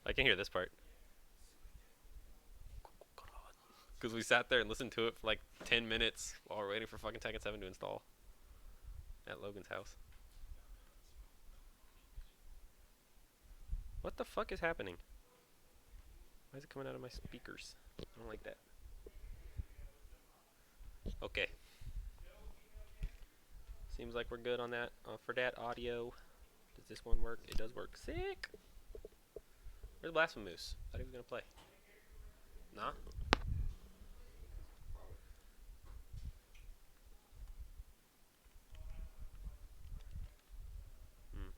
I can hear this part. Because we sat there and listened to it for like 10 minutes while we're waiting for fucking Tekken 7 to install at Logan's house. What the fuck is happening? Why is it coming out of my speakers? I don't like that. Okay. Seems like we're good on that. For that audio, does this one work? It does work. Sick. Where's Blasphemous? Thought he was gonna play. Nah. Hmm.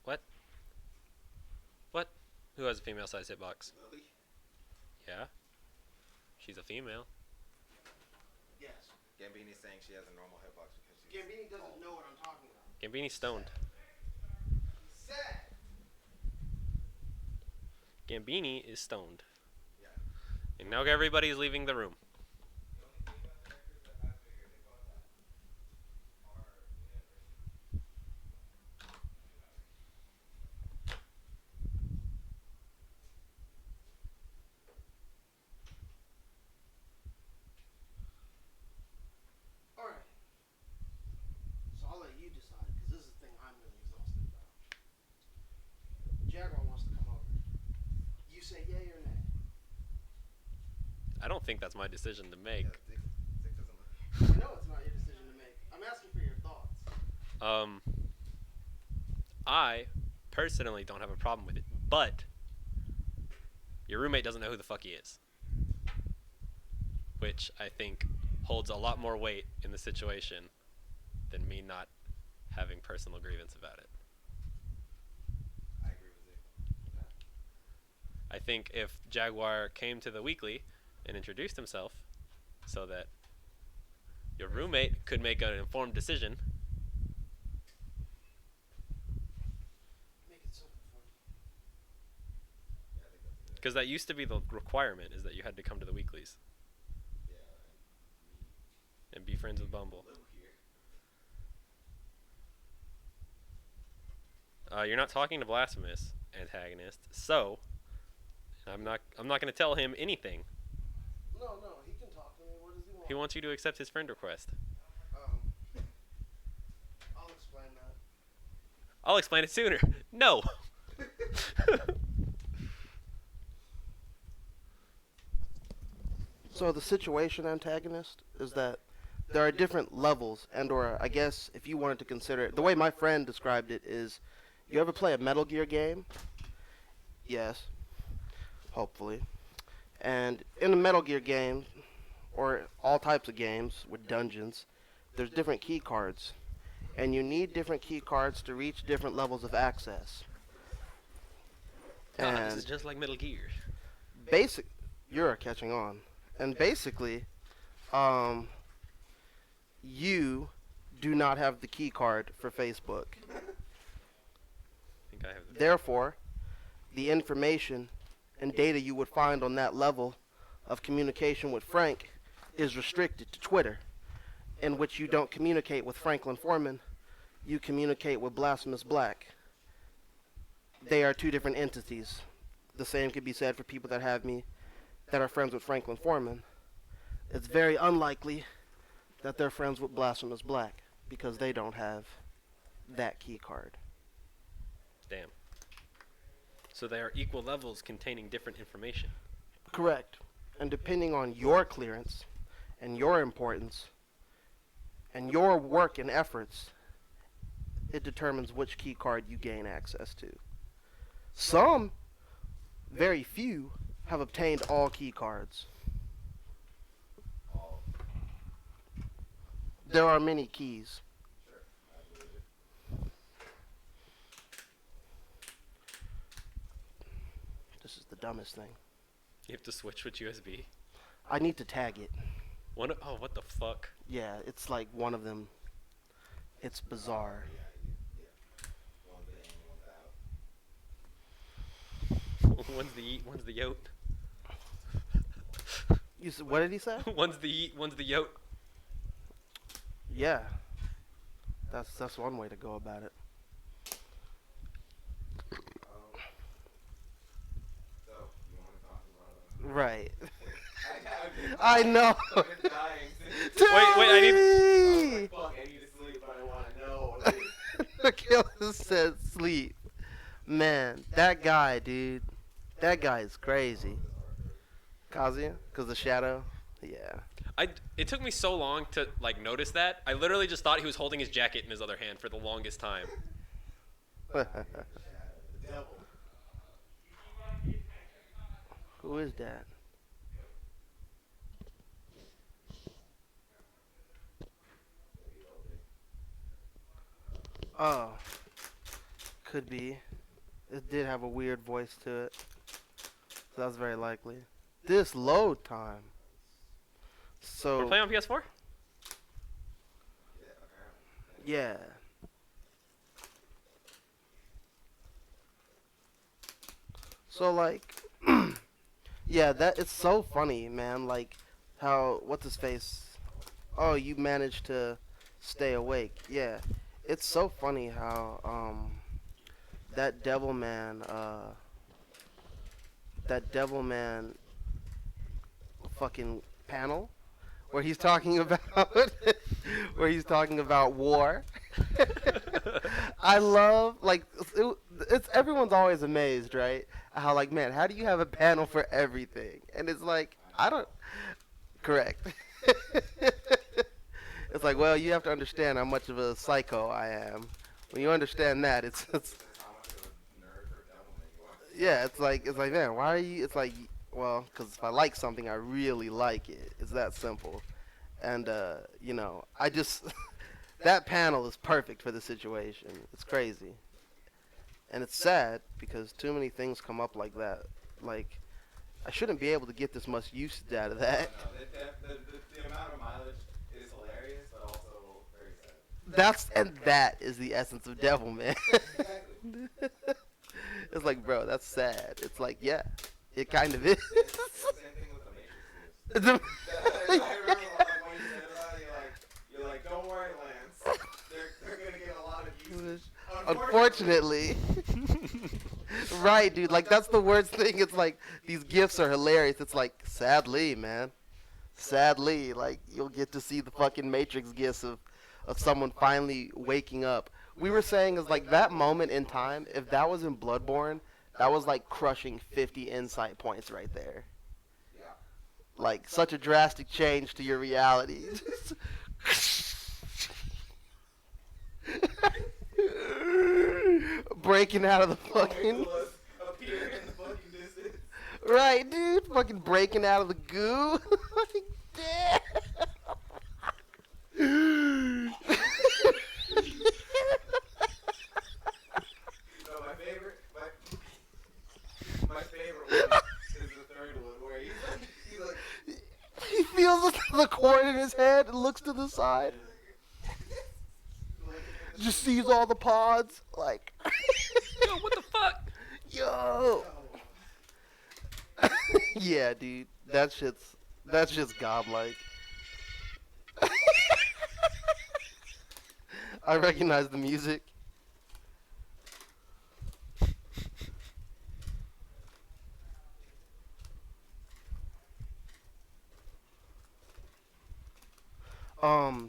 What? What? Who has a female size hitbox? Lily? Yeah. She's a female. Yes. Gambini's saying she has a normal hitbox because she's Gambini doesn't know what I'm talking about. Gambini's stoned. Sad. Gambini is stoned. Yeah. And now everybody is leaving the room. Alright. So I'll let you decide, because this is the thing I'm really exhausted about. Jaguar wants to come over. You say yay or nay? I don't think that's my decision to make. Yeah, Dick doesn't look. I know it's not your decision to make. I'm asking for your thoughts. I personally don't have a problem with it, but your roommate doesn't know who the fuck he is, which I think holds a lot more weight in the situation than me not having personal grievance about it. I agree with Dick. I think if Jaguar came to the weekly and introduced himself so that your roommate could make an informed decision. Make it simple for you. Yeah, I think that's good. Because that used to be the requirement, is that you had to come to the weeklies Yeah, and be friends with Bumble. Lou here. You're not talking to Blasphemous, antagonist, so I'm not going to tell him anything. No, he can talk to me. What does he want? He wants you to accept his friend request. I'll explain that. I'll explain it sooner. No. So the situation, antagonist, is that there are different levels, and or I guess if you wanted to consider it, the way my friend described it is, you ever play a Metal Gear game? Yes. Hopefully. And in a Metal Gear game, or all types of games with dungeons, there's different key cards. And you need different key cards to reach different levels of access. This And is just like Metal Gear. you're catching on. And basically, you do not have the key card for Facebook. I think I have the Therefore, the information and data you would find on that level of communication with Frank is restricted to Twitter, in which you don't communicate with Franklin Foreman, you communicate with Blasphemous Black. They are two different entities. The same could be said for people that have me that are friends with Franklin Foreman. It's very unlikely that they're friends with Blasphemous Black because they don't have that key card. Damn. So they are equal levels containing different information. Correct. And depending on your clearance and your importance and your work and efforts, it determines which key card you gain access to. Some, very few, have obtained all key cards. All There are many keys. sure. I believe it. This is the dumbest thing. You have to switch with USB. I need to tag it. Oh, what the fuck? Yeah, it's like one of them. It's bizarre. Yeah, yeah. One's the in, one's out. One's the yeet, one's the yote. You said, what did he say? One's the yeet, one's the yote. Yeah, that's one way to go about it. So, you want to talk about Right. I I know. I've been dying since. Wait, I need- I was like, fuck, I need to sleep, but I want to know. Achilles said sleep. Man, that guy, dude. That guy is crazy. Kazuya? Because the shadow? Yeah. It took me so long to like notice that. I literally just thought he was holding his jacket in his other hand for the longest time. The devil. Who is that? Oh. Could be. It did have a weird voice to it. So that's very likely. This load time. We're So, playing on PS4? Yeah, apparently. yeah. So like, yeah, that it's so funny, man. Like, how what's his face? Oh, you managed to stay awake. Yeah, it's so funny how that Devil Man fucking panel where he's talking about where he's talking about war. I love like it's everyone's always amazed, right? How like, man, how do you have a panel for everything? And it's like, I don't correct. It's like, well, you have to understand how much of a psycho I am. When you understand that, it's That's how much of a nerd or devil you are. yeah, it's like man, why are you? It's like, well, because if I like something, I really like it. It's that simple. And you know, I just that panel is perfect for the situation. It's crazy, and it's sad because too many things come up like that. Like, I shouldn't be able to get this much usage out of that. No, the amount of mileage is hilarious, but also very sad. That is the essence of Devil Man. Exactly. It's like, bro, that's sad. It's like, yeah, it kind of is. It's the same thing with the Matrix. I remember like, when you said about it, you're like, don't worry, Lance. They're gonna get a lot of usage. Unfortunately. Right, dude. Like, that's the worst thing. It's like, these gifts are hilarious. It's like, sadly, man. Sadly, like, you'll get to see the fucking Matrix gifts of someone finally waking up. We were saying is like that moment in time, if that was in Bloodborne, that was like crushing 50 insight points right there. Yeah. Like, such a drastic change to your reality. Breaking out of the fucking... Nicholas appear in the fucking distance. Right, dude. Fucking breaking out of the goo. Like, damn. No, my favorite one is the third one where he's like He feels the cord in his head and looks to the side. Just sees all the pods. Like, Yo, what the fuck? yo. Yeah, dude. That's just godlike. I recognize the music.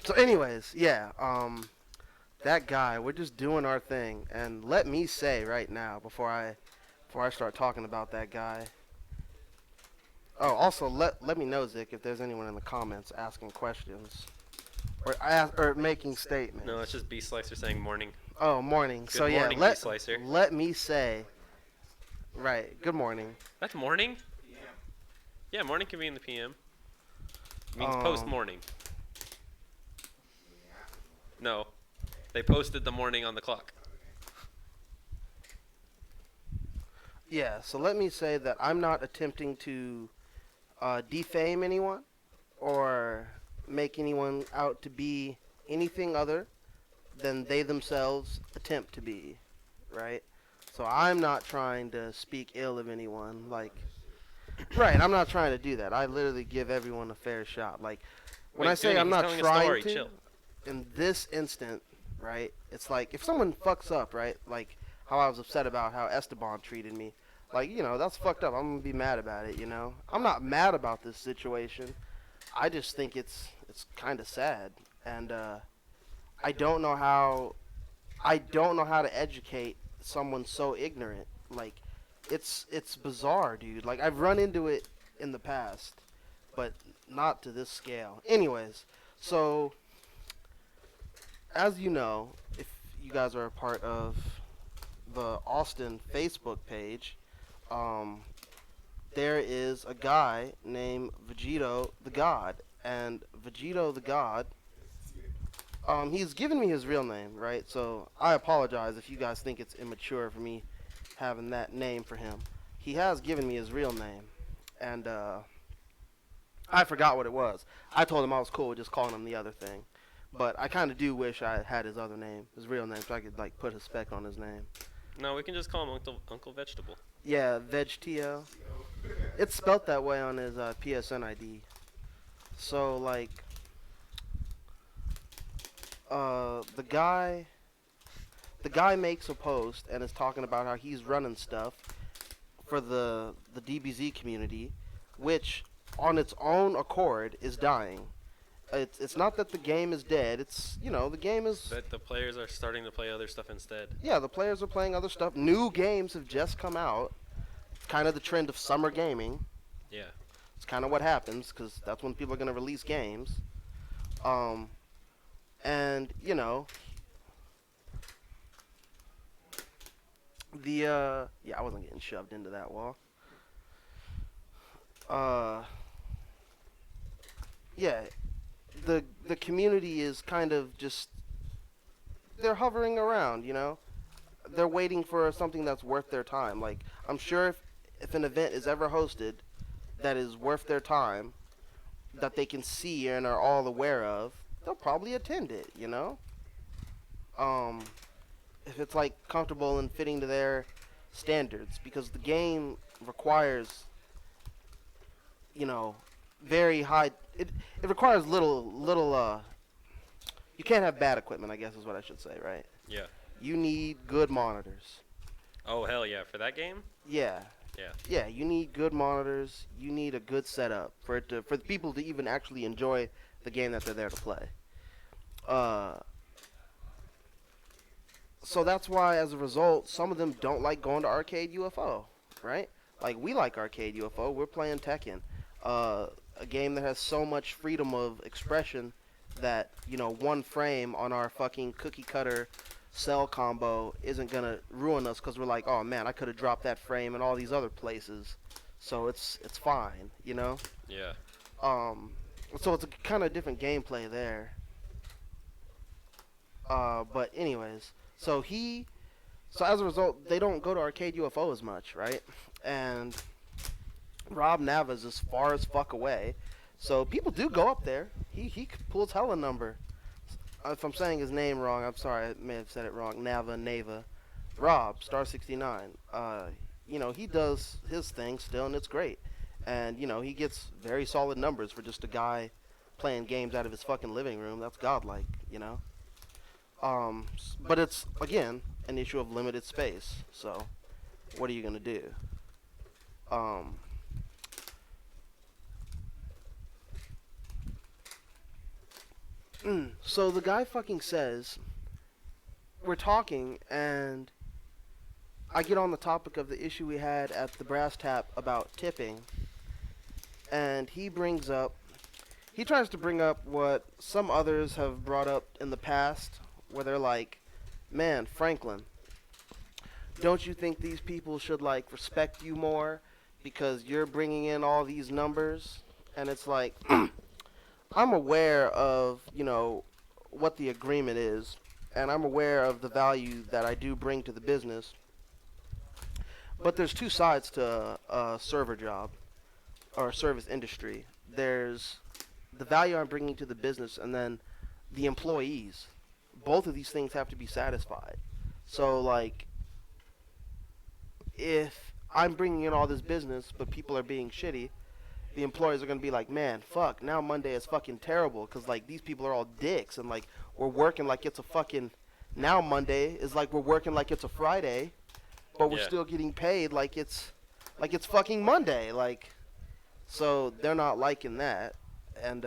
So anyways, yeah, that guy, we're just doing our thing, and let me say right now, before I start talking about that guy. Oh, also let me know, Zick, if there's anyone in the comments asking questions or making statements. No, it's just B Slicer saying morning. Oh, morning. Good so yeah, morning, let B-Slicer. let me say Right. Good morning. That's morning? PM. Yeah, morning can be in the PM. It means post Um. morning. In the afternoon. No, Okay. they posted the morning on the clock. Okay. Yeah. So let me say that I'm not attempting to defame anyone or make anyone out to be anything other than they themselves attempt to be. Right. So I'm not trying to speak ill of anyone. Like. Understood. Right. I'm not trying to do that. I literally give everyone a fair shot. Like. When Wait, I say Dooney, I'm he's not telling a trying story. to, Chill. in this instant, right? It's like if someone fucks up, right? Like how I was upset about how Esteban treated me. Like, that's fucked up. I'm gonna be mad about it. I'm not mad about this situation. I just think it's kind of sad, and I don't know how I don't know how to educate someone so ignorant. Like, it's bizarre, dude. Like I've run into it in the past, but not to this scale. Anyways, so as you know, if you guys are a part of the Austin Facebook page, um, there is a guy named Vegito the God, and Vegito the God, he's given me his real name, right? So I apologize if you guys think it's immature for me having that name for him. He has given me his real name, and I forgot what it was. I told him I was cool with just calling him the other thing. But I kind of do wish I had his other name, his real name, so I could like put a spec on his name. No, we can just call him Uncle Vegetable. Yeah, VegTO. It's spelt that way on his PSN ID. So like, the guy makes a post and is talking about how he's running stuff for the DBZ community, which on its own accord is dying. It's not that the game is dead. It's the game is. But the players are starting to play other stuff instead. Yeah, the players are playing other stuff. New games have just come out. Kind of the trend of summer gaming. Yeah. It's kind of what happens because that's when people are going to release games. Um, and yeah, I wasn't getting shoved into that wall. Yeah, the community is kind of just they're hovering around. They're waiting for something that's worth their time. Like I'm sure if an event is ever hosted that is worth their time, that they can see and are all aware of, they'll probably attend it. Um, if it's like comfortable and fitting to their standards, because the game requires, very high. It requires little. You can't have bad equipment, I guess is what I should say, right? Yeah. You need good monitors. Oh hell yeah! For that game? Yeah. Yeah. Yeah, you need good monitors. You need a good setup for the people to even actually enjoy the game that they're there to play. So that's why, as a result, some of them don't like going to Arcade UFO, right? Like we like Arcade UFO. We're playing Tekken, a game that has so much freedom of expression that one frame on our fucking cookie cutter cell combo isn't gonna ruin us because we're like, oh man, I could have dropped that frame in all these other places, so it's fine. Yeah. So it's a kind of different gameplay there. But anyways, so as a result, they don't go to Arcade UFO as much, right? And Rob Nava's as far as fuck away, so people do go up there. He pulls hella number. If I'm saying his name wrong, I'm sorry. I may have said it wrong. Nava. Rob, Star 69. He does his thing still, and it's great. And, he gets very solid numbers for just a guy playing games out of his fucking living room. That's godlike. But it's, again, an issue of limited space. So, what are you going to do? So the guy fucking says, we're talking, and I get on the topic of the issue we had at the Brass Tap about tipping, and he tries to bring up what some others have brought up in the past, where they're like, man, Franklin, don't you think these people should like respect you more because you're bringing in all these numbers? And it's like, I'm aware of, what the agreement is, and I'm aware of the value that I do bring to the business. But there's two sides to a server job or service industry. There's the value I'm bringing to the business, and then the employees. Both of these things have to be satisfied. So, like, if I'm bringing in all this business, but people are being shitty, the employers are going to be like, man, fuck, now Monday is fucking terrible because, like, these people are all dicks and, like, we're working like it's a fucking. Now Monday is like we're working like it's a Friday, but we're Yeah. still getting paid like it's fucking Monday. Like, so they're not liking that. And,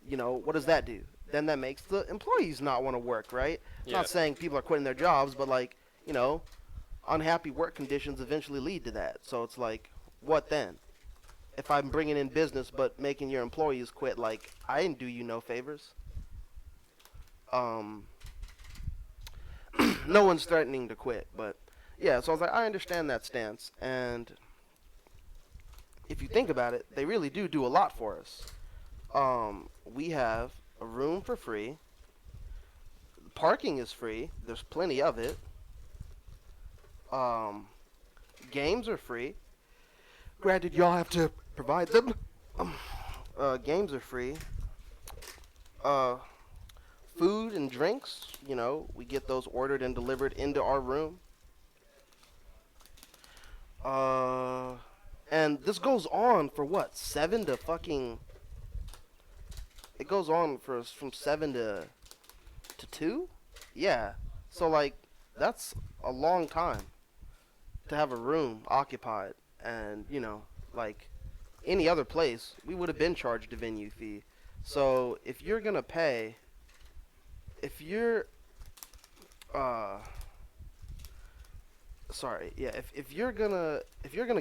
what does that do? Then that makes the employees not want to work, right? Yeah. Not saying people are quitting their jobs, but, like, unhappy work conditions eventually lead to that. So it's like, what then? If I'm bringing in business but making your employees quit, like, I didn't do you no favors. No one's threatening to quit, but yeah, so I was like, I understand that stance, and if you think about it, they really do a lot for us. We have a room for free, parking is free, there's plenty of it, games are free, granted y'all have to provide them, games are free, food and drinks, we get those ordered and delivered into our room. And this goes on for what? 7 to fucking. It goes on from 7 to 2? Yeah. So, like, that's a long time to have a room occupied. And, like, any other place, we would have been charged a venue fee. So, if you're going to pay. If you're. Sorry, yeah, if you're gonna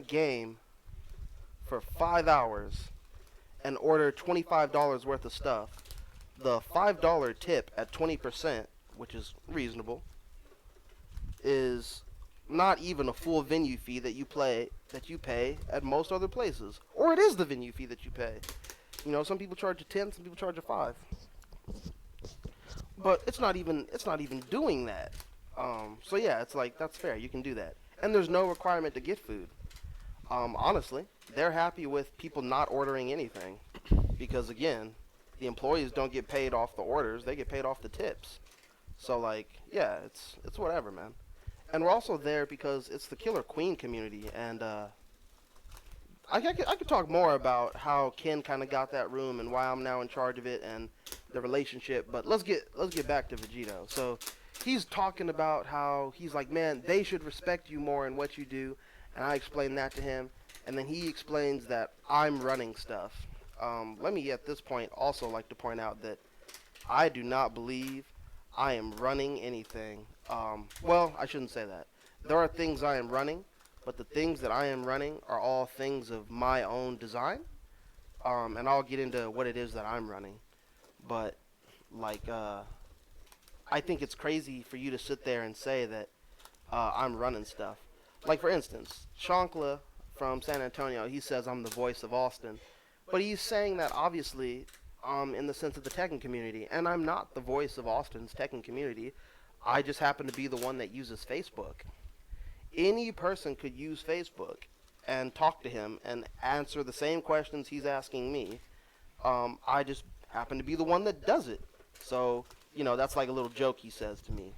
game for 5 hours and order $25 worth of stuff, the $5 tip at 20%, which is reasonable, is not even a full venue fee that you pay at most other places, or it is the venue fee that you pay. Some people charge a 10, some people charge a 5, but it's not even doing that. So yeah, it's like, that's fair, you can do that. And there's no requirement to get food. Honestly, they're happy with people not ordering anything. Because again, the employees don't get paid off the orders, they get paid off the tips. So, like, yeah, it's whatever, man. And we're also there because it's the Killer Queen community, and I could talk more about how Ken kind of got that room and why I'm now in charge of it and the relationship, but let's get back to Vegito. So, he's talking about how he's like, man, they should respect you more in what you do, and I explain that to him, and then he explains that I'm running stuff. Let me at this point also like to point out that I do not believe I am running anything. Well, I shouldn't say that. There are things I am running, but the things that I am running are all things of my own design, and I'll get into what it is that I'm running. But, like, I think it's crazy for you to sit there and say that I'm running stuff. Like, for instance, Shankla from San Antonio, he says I'm the voice of Austin. But he's saying that, obviously, in the sense of the Tekken community. And I'm not the voice of Austin's Tekken community. I just happen to be the one that uses Facebook. Any person could use Facebook and talk to him and answer the same questions he's asking me. I just happen to be the one that does it. So, that's like a little joke he says to me.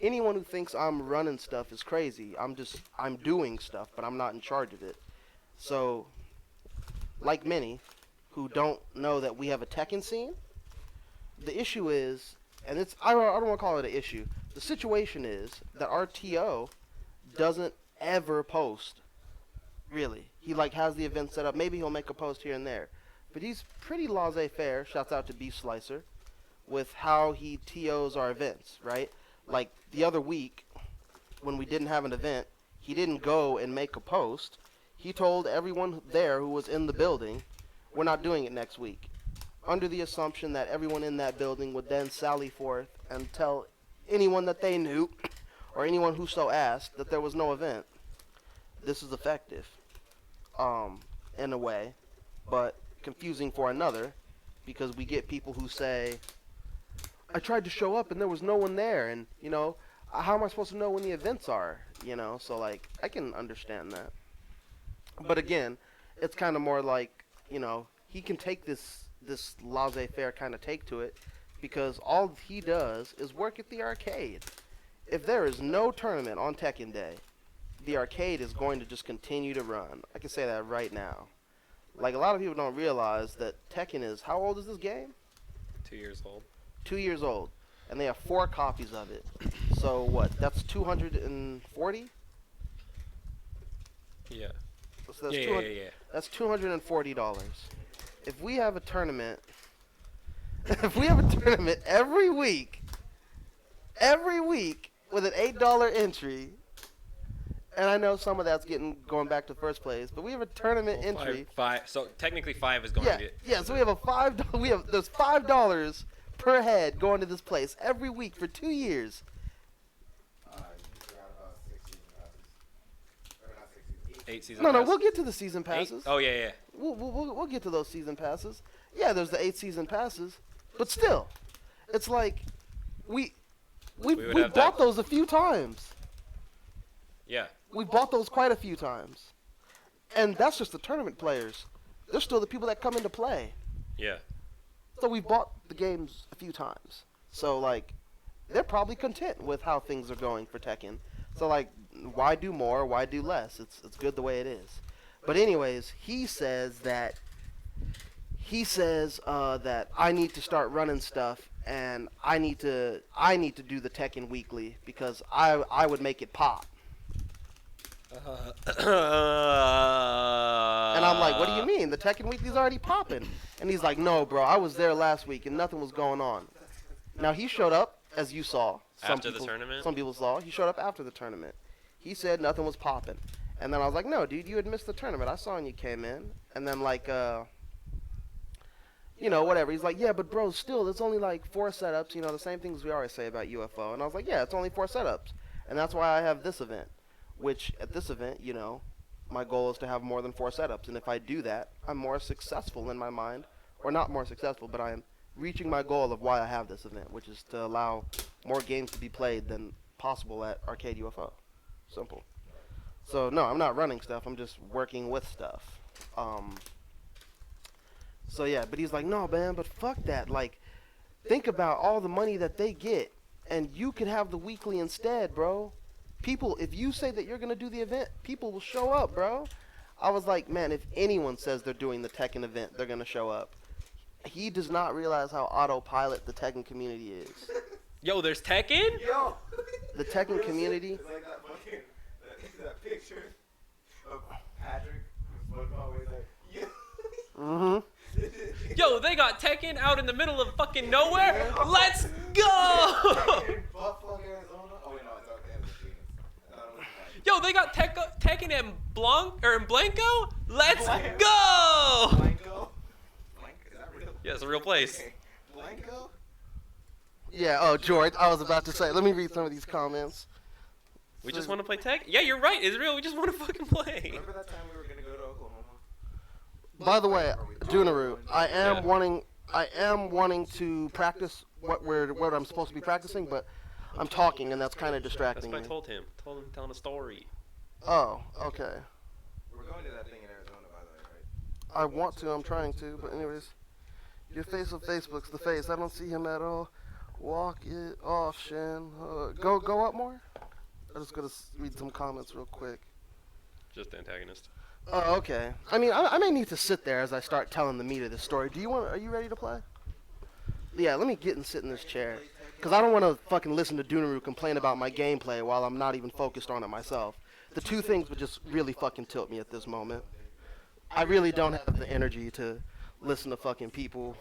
Anyone who thinks I'm running stuff is crazy. I'm doing stuff, but I'm not in charge of it. So, like many who don't know that we have a Tekken scene, the issue is, and I don't want to call it an issue. The situation is that our TO doesn't ever post, really. He, like, has the event set up. Maybe he'll make a post here and there. But he's pretty laissez-faire, shouts out to Beef Slicer, with how he TOs our events, right? Like, the other week, when we didn't have an event, he didn't go and make a post. He told everyone there who was in the building, we're not doing it next week, under the assumption that everyone in that building would then sally forth and tell anyone that they knew or anyone who so asked that there was no event. This is effective, in a way, but confusing for another, because we get people who say, I tried to show up and there was no one there, and, you know, how am I supposed to know when the events are, you know? So, like, I can understand that. But again, it's kind of more like, you know, he can take this laissez-faire kind of take to it, because all he does is work at the arcade. If there is no tournament on Tekken Day, the arcade is going to just continue to run. I can say that right now. Like, a lot of people don't realize that Tekken is, how old is this game? 2 years old. 2 years old. And they have 4 copies of it. So what, that's 240? Yeah. So that's Yeah. That's $240. If we have a tournament, if we have a tournament every week with an $8 entry, and I know some of that's going back to first place, but we have a tournament Well, entry. Five. So technically 5 is going Yeah, to get. yeah. So we have a $5. There's $5 per head going to this place every week for 2 years. You forgot about 6 season passes. Or not 6 season, 8. 8 season No, passes. we'll get to the season 8? passes. Oh yeah. We'll get to those season passes. Yeah, there's the 8 season passes, but still, it's like we would have bought that. those a few times. Yeah. We bought those quite a few times, and that's just the tournament players. There's still the people that come into play. Yeah. So we bought the games a few times. So like, they're probably content with how things are going for Tekken. So like, why do more? Why do less? It's good the way it is. But anyways, he says that I need to start running stuff, and I need to do the Tekken weekly because I would make it pop. And I'm like, what do you mean? The Tekken weekly's already popping. And he's like, no, bro, I was there last week and nothing was going on. Now he showed up, as you saw. After the tournament? Some people saw. He showed up after the tournament. He said nothing was popping. And then I was like, no, dude, you had missed the tournament. I saw when you came in. And then like, you know, whatever. He's like, yeah, but bro, still, it's only like 4 setups. You know, the same things we always say about UFO. And I was like, yeah, it's only 4 setups. And that's why I have this event. Which, at this event, you know, my goal is to have more than 4 setups. And if I do that, I'm more successful in my mind. Or not more successful, but I am reaching my goal of why I have this event, which is to allow more games to be played than possible at Arcade UFO. Simple. So, no, I'm not running stuff. I'm just working with stuff. So, yeah, but he's like, no, man, but fuck that. Like, think about all the money that they get, and you could have the weekly instead, bro. People, if you say that you're going to do the event, people will show up, bro. I was like, man, if anyone says they're doing the Tekken event, they're going to show up. He does not realize how autopilot the Tekken community is. Yo, there's Tekken? Yo! The Tekken community. It's like that fucking, that picture of Patrick with football where he's like, yeah. Mm-hmm. Yo, they got Tekken out in the middle of fucking nowhere. Let's go! In Buffalo, Arizona. Oh, wait, no, it's out there in Phoenix. I thought it was in Yo, they got Tekken in Blanco. Let's Blanco. go! Blanco? Is that real? Yeah, it's a real place. Okay. Blanco? Yeah, oh, George, I was about to say, let me read some of these comments. We just want to play Tekken. Yeah, you're right, Israel. We just want to fucking play. Remember that time we were going to go to Oklahoma? By the way, Junaru, I am Yeah. wanting to practice what I'm supposed to be practicing, but I'm talking and that's kind of That's distracting what I me. told him. Told him telling a story. Oh, okay. We're going to that thing in Arizona, by the way, right? I want to, I'm trying to, but anyways. Your face on Facebook's the face. I don't see him at all. Walk it off, Shen. Go up more? I'm just gonna read some comments real quick. Just the antagonist. Oh, okay. I mean, I may need to sit there as I start telling the meat of this story. Are you ready to play? Yeah, let me get and sit in this chair. Because I don't want to fucking listen to Dunaru complain about my gameplay while I'm not even focused on it myself. The two things would just really fucking tilt me at this moment. I really don't have the energy to listen to fucking people.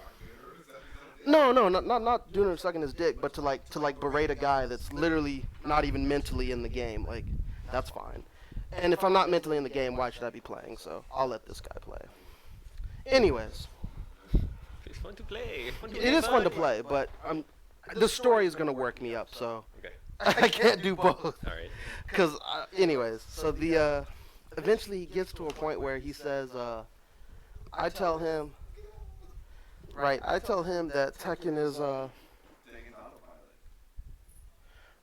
No, not Dunaru sucking his dick, but to berate a guy that's literally not even mentally in the game. Like, that's fine. And if I'm not mentally in the game, why should I be playing? So I'll let this guy play. Anyways, It's fun to play. it is fun to play, but the story is gonna work me up. So Okay. I can't do both. All right. Cause anyways, so the eventually he gets to a point where he says, I tell him, right? I tell him that Tekken is Taking autopilot.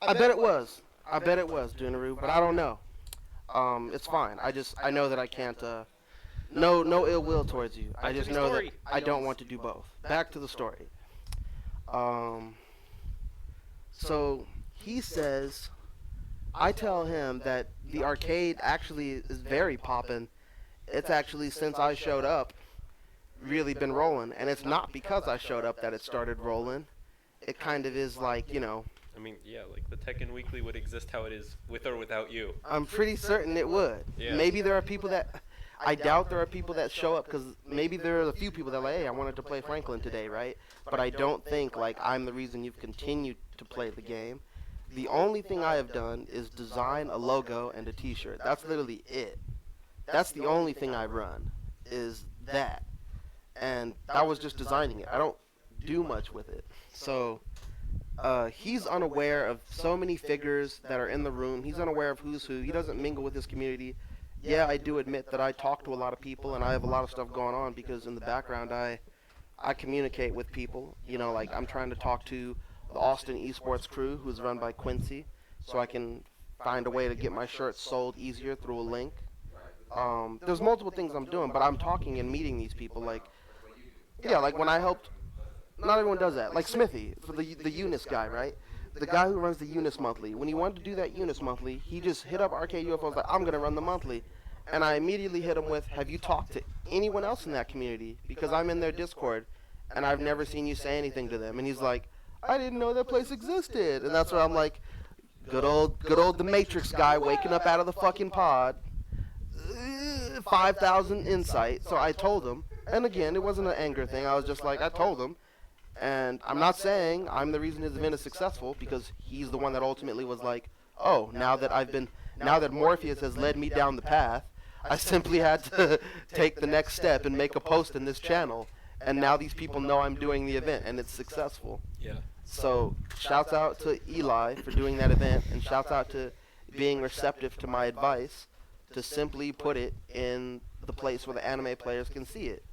I bet it was. I bet it was Dunaru, but I don't know. It's fine. I know that I can't. No ill will towards you. I Back to just the know that story. I don't want to do both. Back to the story. Um, so he says, I tell him that the arcade actually is very poppin'. It's actually since I showed up, really been rolling, and it's not because I showed up that it started rolling. It kind of is like, you know, I mean, yeah, like the Tekken Weekly would exist how it is with or without you. I'm pretty certain it would. Yeah. Maybe there are people that I doubt there are people that show up because maybe there are a few people that are like, hey, I wanted to play Franklin today, right? But I don't think like I'm the reason you've continued to play the game. The only thing I have done is design a logo and a T-shirt. That's literally it. That's the only thing I run is that, and that was just designing it. I don't do much with it. So he's unaware of so many figures that are in the room. He's unaware of who's who. He doesn't mingle with his community. Yeah, I do admit that I talk to a lot of people and I have a lot of stuff going on because in the background I communicate with people. You know, like I'm trying to talk to the Austin Esports crew who's run by Quincy so I can find a way to get my shirts sold easier through a link. There's multiple things I'm doing, but I'm talking and meeting these people. Like, yeah, like when I helped, not everyone does that. Like Smithy, for the Eunice guy, right? The guy who runs the Eunice Monthly. When he wanted to do that Eunice Monthly, he just hit up Arcade UFOs like, I'm going to run the monthly. And I immediately hit him with, have you talked to anyone else in that community? Because I'm in their Discord, and I've never seen you say anything to them. And he's like, I didn't know that place existed. And that's where I'm like, good old the Matrix guy waking up out of the fucking pod. 5,000 insight. So I told him, and again, it wasn't an anger thing. I was just like, I told him. And I'm not saying I'm the reason his event is successful, because he's the one that ultimately was like, oh, now that Morpheus has led me down the path, I simply had to take the next step and make a post in this channel. And now these people know I'm doing the event, and it's successful. Yeah. So shouts out to Eli for doing that event, and shouts out to being receptive to my advice to simply put it in the place where the anime players can see it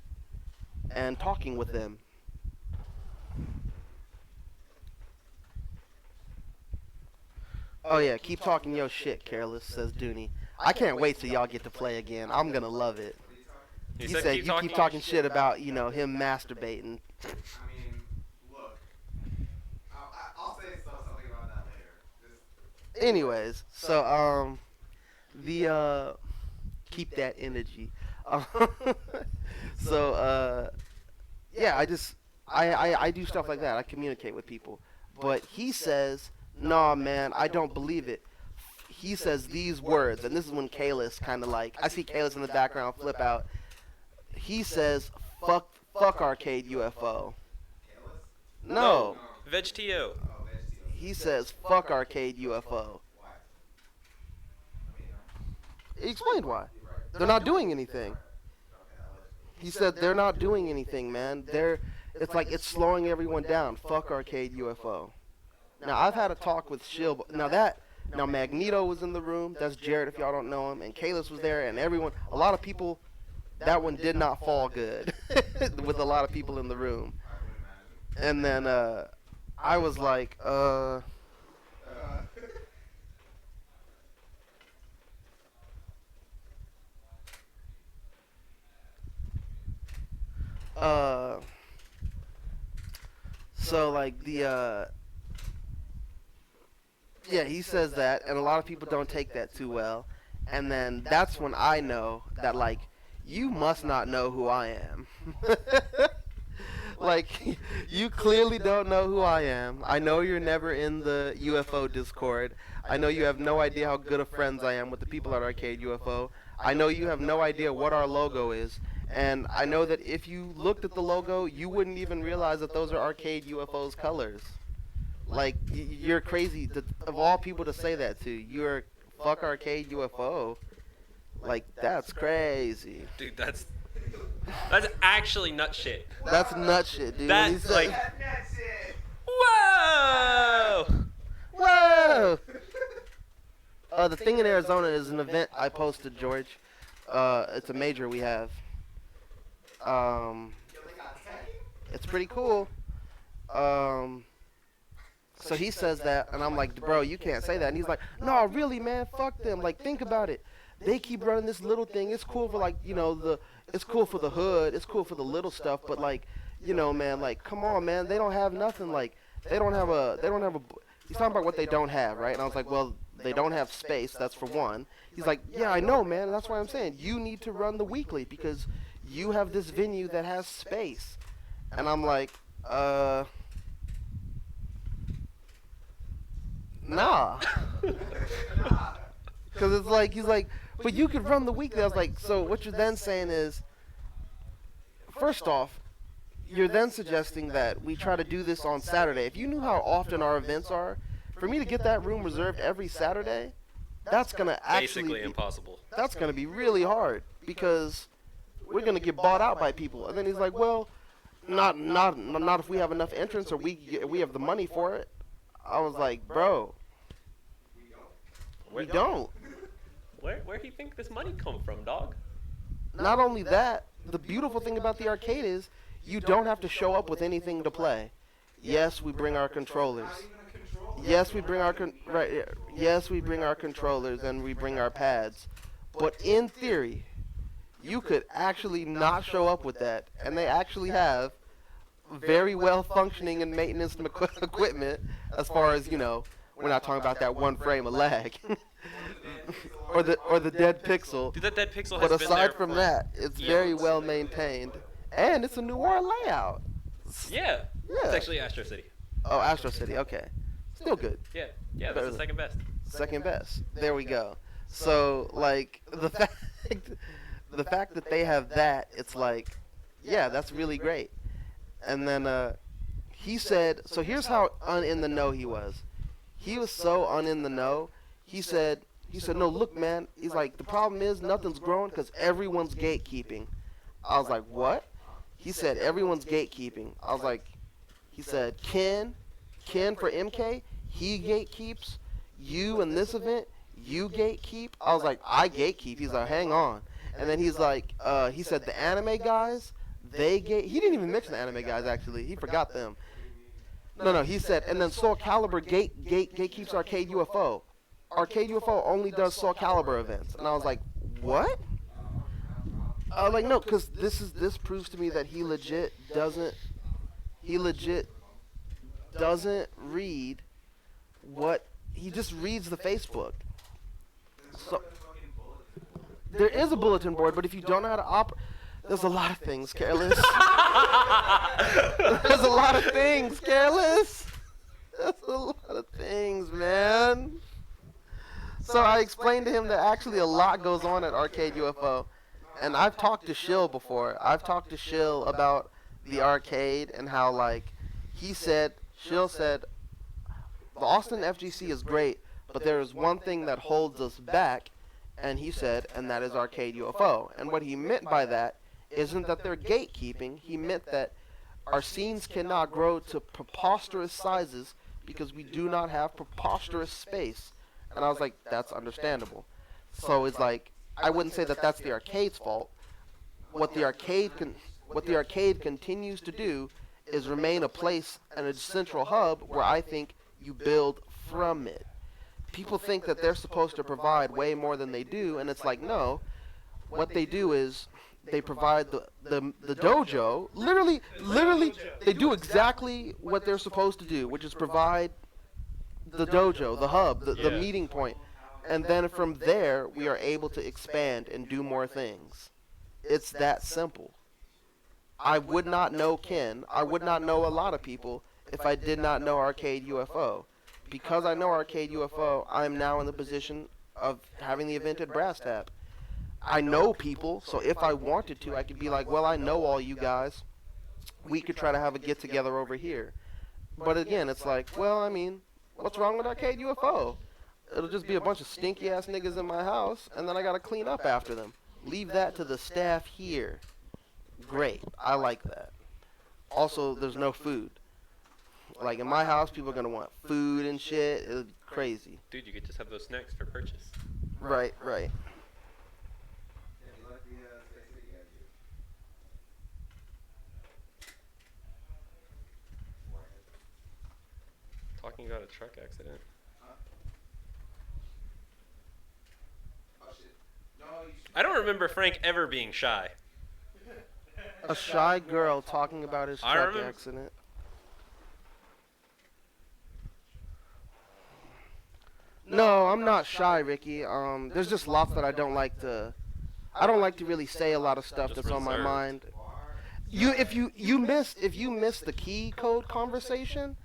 and talking with them. Oh yeah, keep talking your shit, Careless, says Dooney. I can't wait till y'all get to play again. I'm gonna love it. He said you keep talking shit about, you know, him masturbating. I mean, look, I'll say something about that later. Anyways, so the keep that energy. So yeah, I do stuff like that. I communicate with people. But he says, nah, man, I don't believe it. He says these words, and this is when Kalis kind of like, I see Kalis in the background flip out. He says, fuck Arcade UFO. No. VegTO. He says, fuck Arcade UFO. He explained why. They're not doing anything. He said they're not doing anything, man. It's like it's slowing everyone down. Fuck Arcade UFO. Now I've had a talk with Shield. Now Magneto was in the room. That's Jared, if y'all don't know him. And Kalis was there, and everyone. A lot of people. That one did not fall good with a lot of people in the room. And then I was like, so like the yeah, he says that, and a lot of people don't take that too well. And then that's when I know that, like, you must not know who I am. Like, you clearly don't know who I am. I know you're never in the UFO Discord. I know you have no idea how good of friends I am with the people at Arcade UFO. I know you have no idea what our logo is. And I know that if you looked at the logo, you wouldn't even realize that those are Arcade UFO's colors. Like, you're crazy. Of all people to say that to, you're fuck Arcade UFO. Like, that's crazy. Dude, that's actually nut shit. That's nut shit, dude. That's like, whoa! Whoa! The thing in Arizona is an event I posted, George. It's a major we have. Yo, they got Tekken? It's pretty cool. So he says that, and I'm like, bro, you can't say that. And he's like, no, really, man, fuck them. Like, think about it. They keep running this little thing. It's cool for like, it's cool for the hood. It's cool for the little stuff. But like, man, like, come on, man. They don't have nothing. Like, they don't have a. He's talking about what they don't have, right? And I was like, well, they don't have space. That's for one. He's like, yeah, I know, man. And that's why I'm saying you need to run the weekly because you have this venue that has space. And I'm like, nah. Because it's like, he's like, but you could run the weekly. I was like, so what you're then saying is, first off, you're then suggesting that we try to do this on Saturday. If you knew how often our events are, for me to get that room reserved every Saturday, that's going to actually Basically impossible. that's going to be really hard because we're going to get bought out by people. And then he's like, well, not if we have enough entrants or we have the money for it. I was like, bro, we don't. Where he think this money come from, dog? Not only that, the beautiful thing about the arcade is you don't have to show up with anything to play. Yes, we bring our controllers. Not even a controller. Yes, we bring our Yes, we bring our controllers and we bring our pads. But in theory, you could actually not show up with that, and they actually have very well functioning and maintenance equipment. As far as we're not talking about that one frame of lag, or the dead pixel. Dude, that dead pixel But has been aside there from for that, it's very eons. well maintained, and it's a newer layout. Yeah. Yeah. It's actually Astro City. Oh, Astro City. Okay, still good. Yeah. Yeah, that's Better the than- second best. Second best. There we go. So like the fact that they have that, it's like, yeah, that's really great. And then he said, so here's how in the know he was. He was so in the know. He said, no, look, man. He's like, the problem is nothing's growing because everyone's gatekeeping. I was like, what? He said, everyone's gatekeeping. I was like, he said, Ken for MK, he gatekeeps. You in this event, you gatekeep. I was like, I gatekeep. He's like, hang on. And then he's like, he said the anime guys, they gate. He didn't even mention the anime guys actually. He forgot them. No. He said, and then Soul Calibur gatekeeps Arcade UFO. Arcade UFO only does Soul Calibur events. And I was like, what? I was like, no, because this proves to me that he legit doesn't read what he just reads the Facebook. So there is a bulletin board, but if you don't know how to operate, there's a lot of things, Careless. There's a lot of things, Careless. There's a lot of things, man. So I explained to him that actually a lot goes on at Arcade UFO. And I've talked to Shill before. I've talked to Shill about the arcade and how, like, Shill said, the Austin FGC is great, but there is one thing that holds us back, and he said, and that is Arcade UFO. And what he meant by that isn't that they're gatekeeping. He meant that our scenes cannot grow to preposterous sizes because we do not have preposterous space. And I was like, that's understandable. So it's like, I wouldn't say that that's the arcade's fault. What the arcade continues to do is remain a place and a central hub where I think you build from it. People think that they're supposed to provide way more than they do, and it's like, no. What they do is they provide the dojo. Literally, they do exactly what they're supposed to do, which is provide the dojo, the hub, the Yeah. meeting point. And then from there, we are able to expand and do more things. It's that simple. I would not know Ken. I would not know a lot of people if I did not know Arcade UFO. Because I know Arcade UFO, I am now in the position of having the event at Brass Tap. I know people, so if I wanted to, I could be like, well, I know all you guys. We could try to have a get-together over here. But again, it's like, well, I mean, what's wrong with Arcade UFO? It'll just be a bunch of stinky-ass niggas in my house, and then I gotta clean up after them. Leave that to the staff here. Great. I like that. Also, there's no food. Like in my house, people are gonna want food and shit. It'll be crazy. Dude, you could just have those snacks for purchase. Right, right. Yeah, you like the Space City attitude. Warhead. Talking about a truck accident. Huh? Oh shit. No, you should. I don't remember Frank ever being shy. A shy girl talking about his I truck remember- accident. No, I'm not shy, Ricky. There's just lots that I don't like to. I don't like to really say a lot of stuff Just that's on my reserved. mind. If you miss the key code conversation,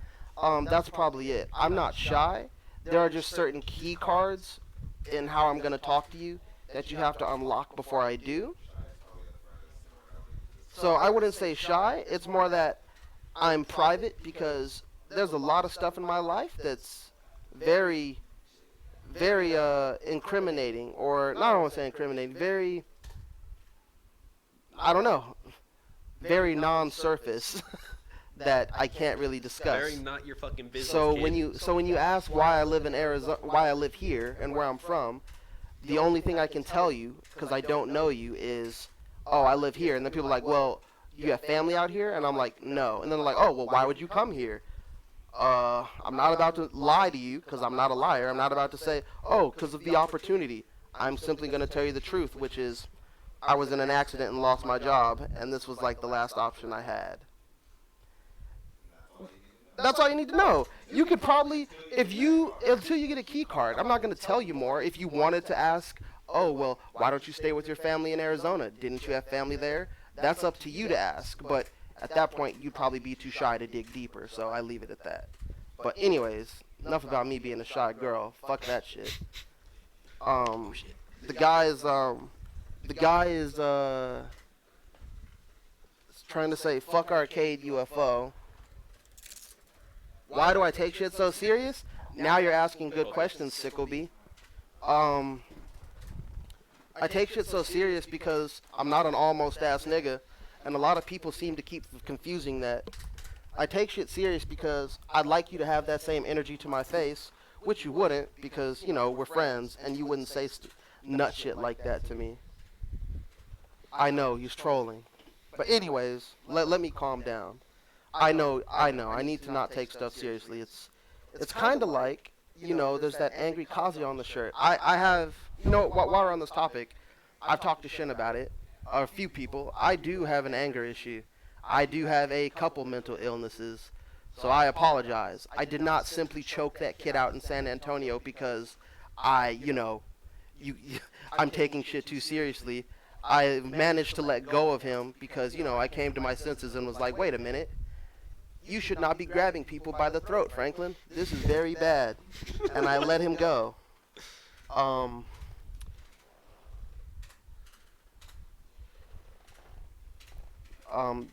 that's probably it. I'm not shy. There are just certain key cards in how I'm gonna talk to you that you have to unlock before I do. So I wouldn't say shy. It's more that I'm private because there's a lot of stuff in my life that's very, very incriminating, or not. I don't want to say incriminating. Very, I don't know, very non-surface that I can't really discuss. Very not your fucking business. So kid. when you ask why I live in Arizona, why I live here, and where I'm from, the only thing I can tell you, because I don't know you, is, oh, I live here. And then people are like, well, you have family out here? And I'm like, no. And then they're like, oh, well, why would you come here? I'm not about to lie to you, because I'm not a liar. I'm not about to say, oh, because of the opportunity. I'm simply going to tell you the truth, which is I was in an accident and lost my job, and this was like the last option I had. That's all you need to know. You could probably, until you get a key card, I'm not going to tell you more. If you wanted to ask, oh, well, why don't you stay with your family in Arizona? Didn't you have family there? That's up to you to ask. But at that point, you'd probably be too shy to dig deeper, so I leave it at that. But anyways, enough about me being a shy girl. Fuck that shit. The guy is trying to say, fuck arcade UFO. Why do I take shit so serious? Now you're asking good questions, Sickleby. I take shit so serious because I'm not an almost ass nigga, and a lot of people seem to keep confusing that. I take shit serious because I'd like you to have that same energy to my face, which you wouldn't because, you know, we're friends, and you wouldn't say nut shit like that to me. I know, he's trolling. But anyways, let me calm down. I know. I need to not take stuff seriously. It's kind of like, you know, there's that angry Kazi on the shirt. I have, you know, while we're on this topic, I've talked to Shin about it, or a few people. I do have an anger issue. I do have a couple mental illnesses, so I apologize. I did not simply choke that kid out in San Antonio because I'm taking shit too seriously. I managed to let go of him because, you know, I came to my senses and was like, wait a minute. You should not be grabbing people by the throat, Franklin. This is very bad. And I let him go.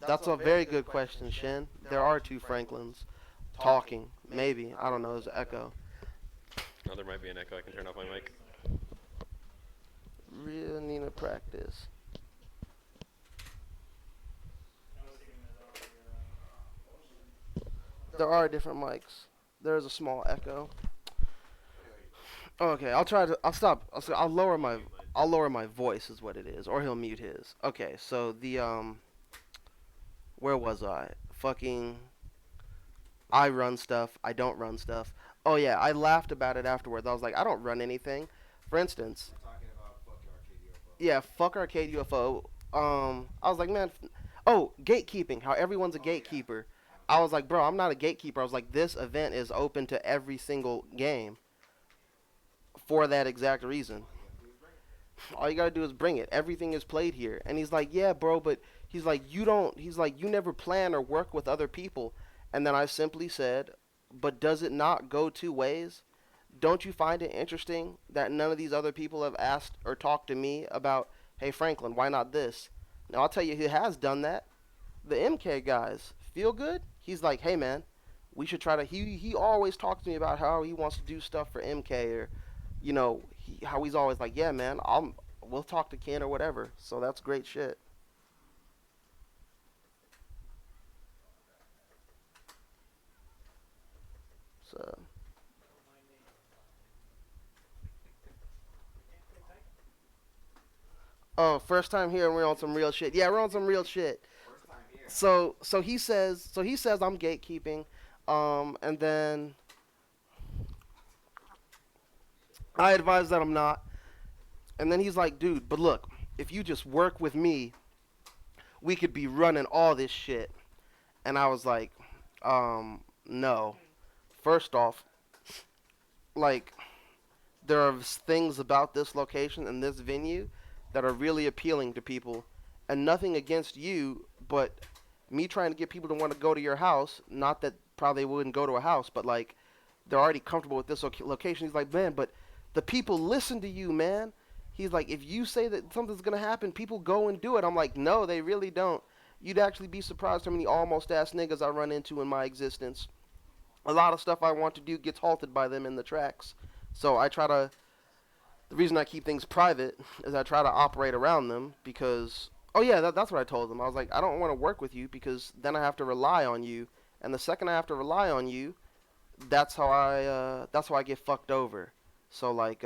That's a very good question, Shin. There are two Franklins talking. Maybe. I don't know. There's an echo. Oh, there might be an echo. I can turn off my mic. Real need to practice. There are different mics. There's a small echo. Okay, I'll stop. I'll lower my voice is what it is, or he'll mute his. Okay, so where was I? Fucking, I run stuff. I don't run stuff. Oh yeah, I laughed about it afterwards. I was like, I don't run anything. For instance, Talking about fuck arcade UFO. yeah, fuck arcade UFO. I was like, man, oh, gatekeeping. How everyone's a gatekeeper. I was like, bro, I'm not a gatekeeper. I was like, this event is open to every single game for that exact reason. All you gotta do is bring it. Everything is played here. And he's like, yeah, bro, but he's like, you never plan or work with other people. And then I simply said, but does it not go two ways? Don't you find it interesting that none of these other people have asked or talked to me about, hey, Franklin, why not this? Now, I'll tell you who has done that. The MK guys. Feel good? He's like, hey, man, we should try to, he always talks to me about how he wants to do stuff for MK, or, you know, how he's always like, yeah, man, we'll talk to Ken or whatever. So that's great shit. So. Oh, first time here and we're on some real shit. Yeah, we're on some real shit. First time here. So he says I'm gatekeeping, and then I advise that I'm not, and then he's like, dude, but look, if you just work with me, we could be running all this shit. And I was like, no. First off, like, there are things about this location and this venue that are really appealing to people, and nothing against you, but me trying to get people to want to go to your house, not that probably they wouldn't go to a house, but like, they're already comfortable with this location. He's like, man, but the people listen to you, man. He's like, if you say that something's going to happen, people go and do it. I'm like, no, they really don't. You'd actually be surprised how many almost ass niggas I run into in my existence. A lot of stuff I want to do gets halted by them in the tracks. So the reason I keep things private is I try to operate around them because, oh yeah, that's what I told them. I was like, I don't want to work with you because then I have to rely on you. And the second I have to rely on you, that's how I get fucked over. So like,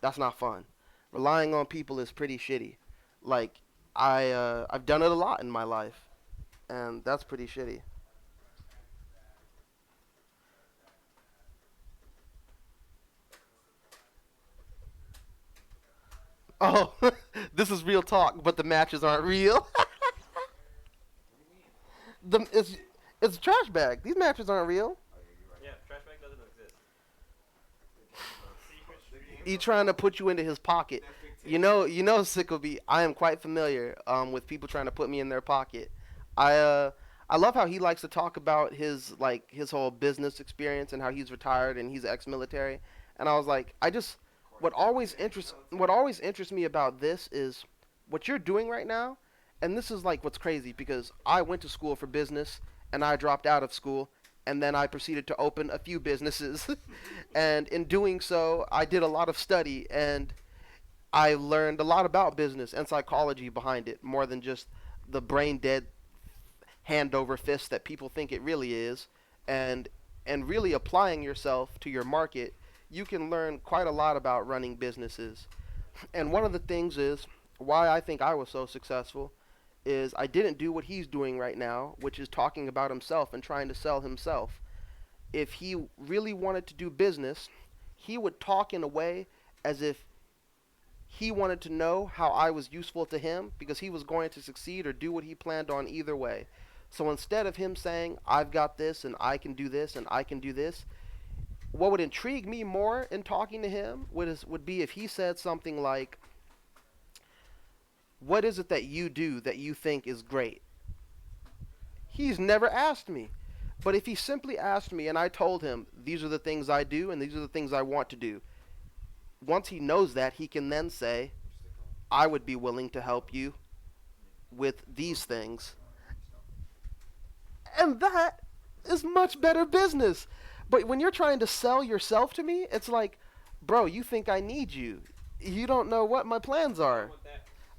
that's not fun. Relying on people is pretty shitty. Like, I've done it a lot in my life, and that's pretty shitty. Oh, this is real talk, but the matches aren't real. It's trash bag. These matches aren't real. Yeah, Trashbag doesn't exist. He trying to put you into his pocket. Sickleby, I am quite familiar with people trying to put me in their pocket. I love how he likes to talk about his whole business experience and how he's retired and he's ex-military. And I was like, what always interests me about this is what you're doing right now. And this is like what's crazy because I went to school for business and I dropped out of school and then I proceeded to open a few businesses. And in doing so, I did a lot of study and I learned a lot about business and psychology behind it, more than just the brain dead hand over fist that people think it really is. And really applying yourself to your market, you can learn quite a lot about running businesses. And one of the things is why I think I was so successful is I didn't do what he's doing right now, which is talking about himself and trying to sell himself. If he really wanted to do business, he would talk in a way as if he wanted to know how I was useful to him because he was going to succeed or do what he planned on either way. So instead of him saying, I've got this and I can do this and I can do this, what would intrigue me more in talking to him would be if he said something like, what is it that you do that you think is great? He's never asked me. But if he simply asked me and I told him, these are the things I do and these are the things I want to do, once he knows that, he can then say, I would be willing to help you with these things. And that is much better business. But when you're trying to sell yourself to me, it's like, bro, you think I need you. You don't know what my plans are.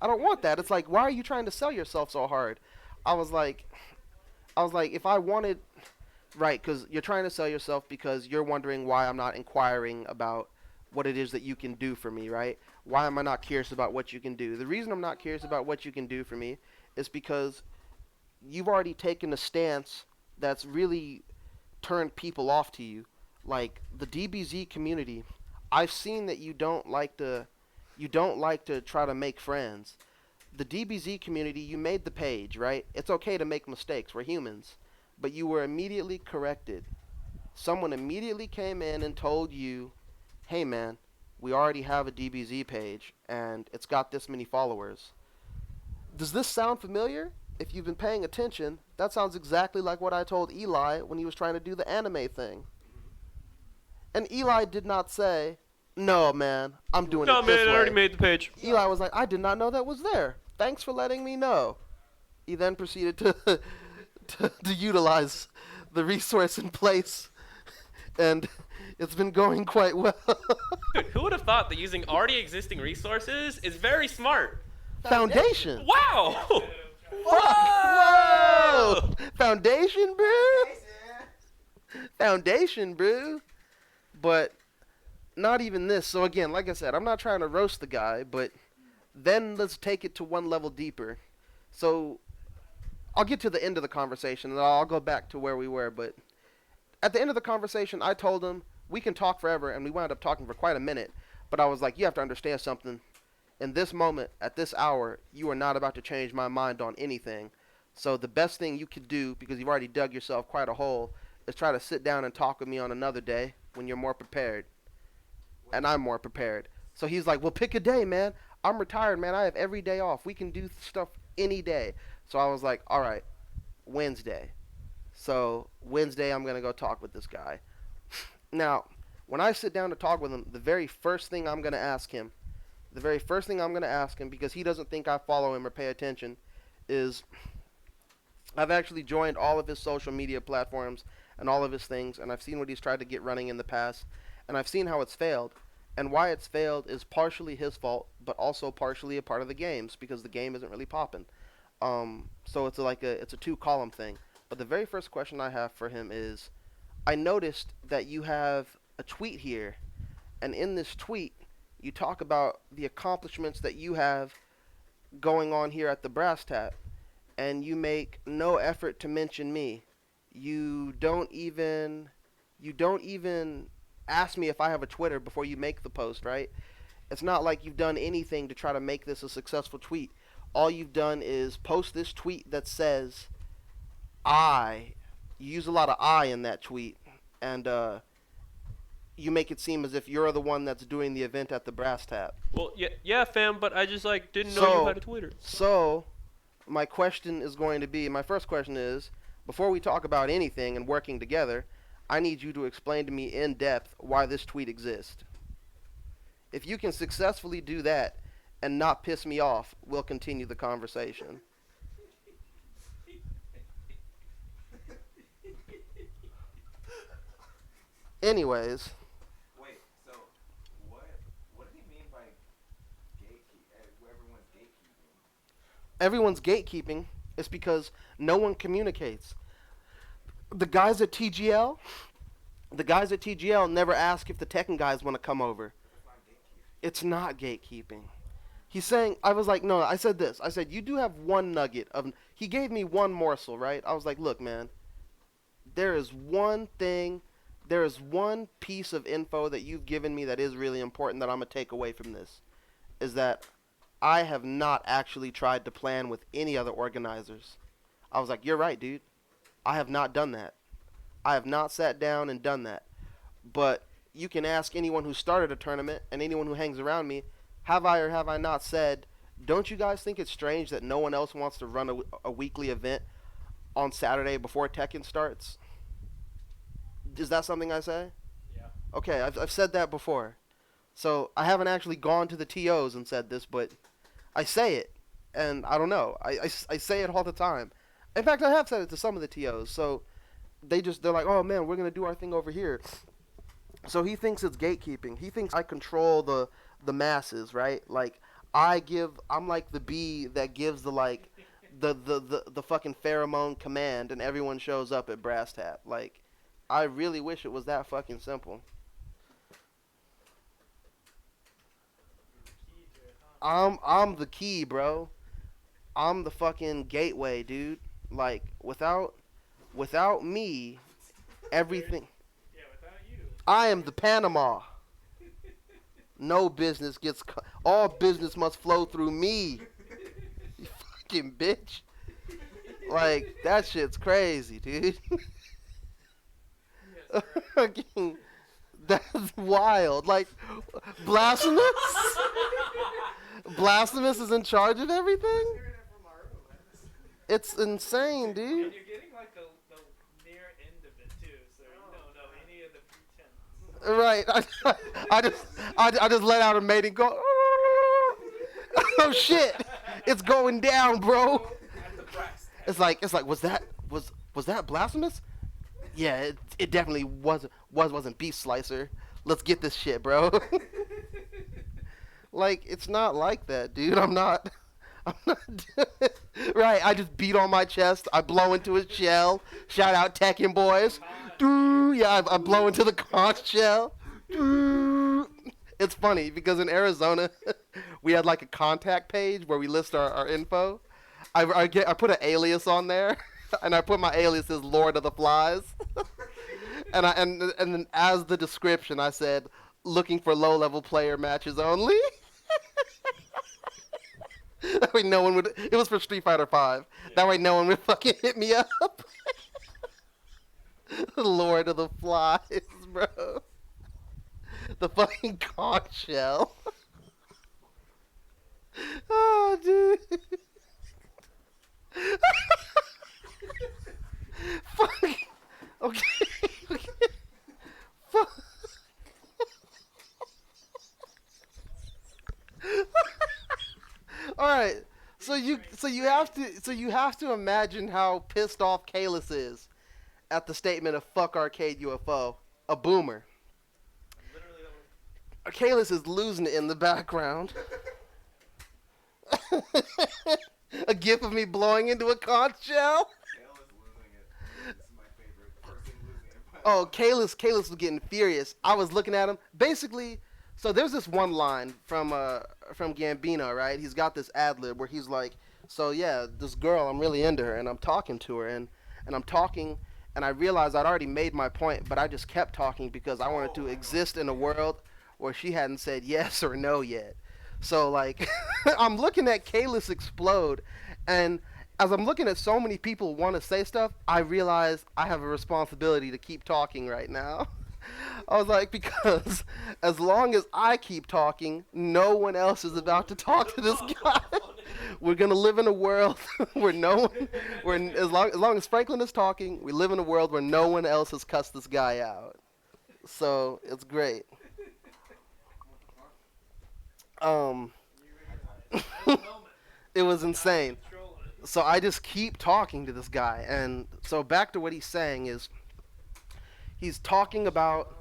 I don't want that. It's like, why are you trying to sell yourself so hard? I was like, if I wanted, right, because you're trying to sell yourself because you're wondering why I'm not inquiring about what it is that you can do for me, right? Why am I not curious about what you can do? The reason I'm not curious about what you can do for me is because you've already taken a stance that's really turned people off to you. Like the DBZ community, I've seen that you don't like to try to make friends. The DBZ community, you made the page, right? It's okay to make mistakes. We're humans. But you were immediately corrected. Someone immediately came in and told you, hey man, we already have a DBZ page and it's got this many followers. Does this sound familiar? If you've been paying attention, that sounds exactly like what I told Eli when he was trying to do the anime thing. And Eli did not say, no man, I'm doing it this way. No man, I already made the page. Eli was like, I did not know that was there. Thanks for letting me know. He then proceeded to to utilize the resource in place, and it's been going quite well. Dude, who would have thought that using already existing resources is very smart? Foundation. Wow! Whoa! Foundation, bro. Jason. foundation, bro. But not even this. So again, like I said, I'm not trying to roast the guy, but then let's take it to one level deeper. So I'll get to the end of the conversation and I'll go back to where we were. But at the end of the conversation, I told him we can talk forever, and we wound up talking for quite a minute. But I was like, you have to understand something. In this moment, at this hour, you are not about to change my mind on anything. So the best thing you could do, because you've already dug yourself quite a hole, is try to sit down and talk with me on another day when you're more prepared. And I'm more prepared. So he's like, well, pick a day, man. I'm retired, man. I have every day off. We can do stuff any day. So I was like, all right, Wednesday. So Wednesday, I'm going to go talk with this guy. Now, when I sit down to talk with him, the very first thing I'm going to ask him, because he doesn't think I follow him or pay attention, is I've actually joined all of his social media platforms and all of his things, and I've seen what he's tried to get running in the past, and I've seen how it's failed. And why it's failed is partially his fault, but also partially a part of the game's, because the game isn't really popping. So it's a two-column thing. But the very first question I have for him is, I noticed that you have a tweet here, and in this tweet, you talk about the accomplishments that you have going on here at the Brass Tap, and you make no effort to mention me. You don't even ask me if I have a Twitter before you make the post, right? It's not like you've done anything to try to make this a successful tweet. All you've done is post this tweet that says I. You use a lot of I in that tweet, and you make it seem as if you're the one that's doing the event at the Brass Tap. Well, yeah, fam, but I just like didn't know you had a Twitter. So my first question is, before we talk about anything and working together, I need you to explain to me in depth why this tweet exists. If you can successfully do that and not piss me off, we'll continue the conversation. Anyways, Wait, so what did he mean by everyone's gatekeeping? everyone's gatekeeping is because no one communicates. The guys at TGL never ask if the Tekken guys want to come over. It's not gatekeeping. He's saying, I was like, no, I said this. I said, you do have one nugget of, he gave me one morsel, right? I was like, look, man, there is one piece of info that you've given me that is really important that I'm going to take away from this, is that I have not actually tried to plan with any other organizers. I was like, you're right, dude. I have not done that. I have not sat down and done that. But you can ask anyone who started a tournament and anyone who hangs around me, have I or have I not said, don't you guys think it's strange that no one else wants to run a weekly event on Saturday before Tekken starts? Is that something I say? Yeah. Okay, I've said that before. So I haven't actually gone to the TOs and said this, but I say it. And I don't know. I say it all the time. In fact, I have said it to some of the TOs. So they're like, oh man, we're going to do our thing over here. So he thinks it's gatekeeping. He thinks I control the masses, right? Like I'm like the bee that gives the fucking pheromone command and everyone shows up at Brass Tap. Like, I really wish it was that fucking simple. I'm the key, bro. I'm the fucking gateway, dude. Like, without me, everything. Yeah, without you. I am the Panama. No business all business must flow through me. You fucking bitch. Like, that shit's crazy, dude. Yes, right. Fucking, that's wild. Like, Blasphemous? Blasphemous is in charge of everything? Hearing it from our room, man. It's insane, And dude. you're getting like the near end of it too, so you don't know any of the pretense. Right. I just let out a mating go. Oh shit. It's going down, bro. At the brass. It's like was that Blasphemous? Yeah, it definitely wasn't Beef Slicer. Let's get this shit, bro. Like, it's not like that, dude. I'm not I'm not right. I just beat on my chest. I blow into his shell. Shout out Tekken boys. Doo, yeah, I blow into the conch shell. Doo. It's funny because in Arizona, we had like a contact page where we list our info. I put an alias on there, and I put my alias as Lord of the Flies. And then as the description, I said, looking for low-level player matches only. That way no one would. It was for Street Fighter 5. That way no one would fucking hit me up. Lord of the Flies, bro. The fucking conch shell. Oh, dude. Fuck. Okay. Fuck. All right. So you have to imagine how pissed off Kalis is at the statement of "fuck arcade UFO." A boomer. Literally, that was Kalis is losing it in the background. A gif of me blowing into a conch shell. Kale is losing it. It's my favorite person losing it. Oh, Kalis was getting furious. I was looking at him. Basically, so there's this one line from Gambino, right? He's got this ad lib where he's like, so yeah, this girl, I'm really into her, and I'm talking to her, and I'm talking, and I realized I'd already made my point, but I just kept talking because I wanted to exist in a world where she hadn't said yes or no yet. So, like, I'm looking at Kalis explode, and as I'm looking at so many people want to say stuff, I realize I have a responsibility to keep talking right now. I was like, because as long as I keep talking, no one else is about to talk to this guy. We're gonna live in a world where as long as Franklin is talking, we live in a world where no one else has cussed this guy out. So it's great. It was insane. So I just keep talking to this guy, and so back to what he's saying is, he's talking about,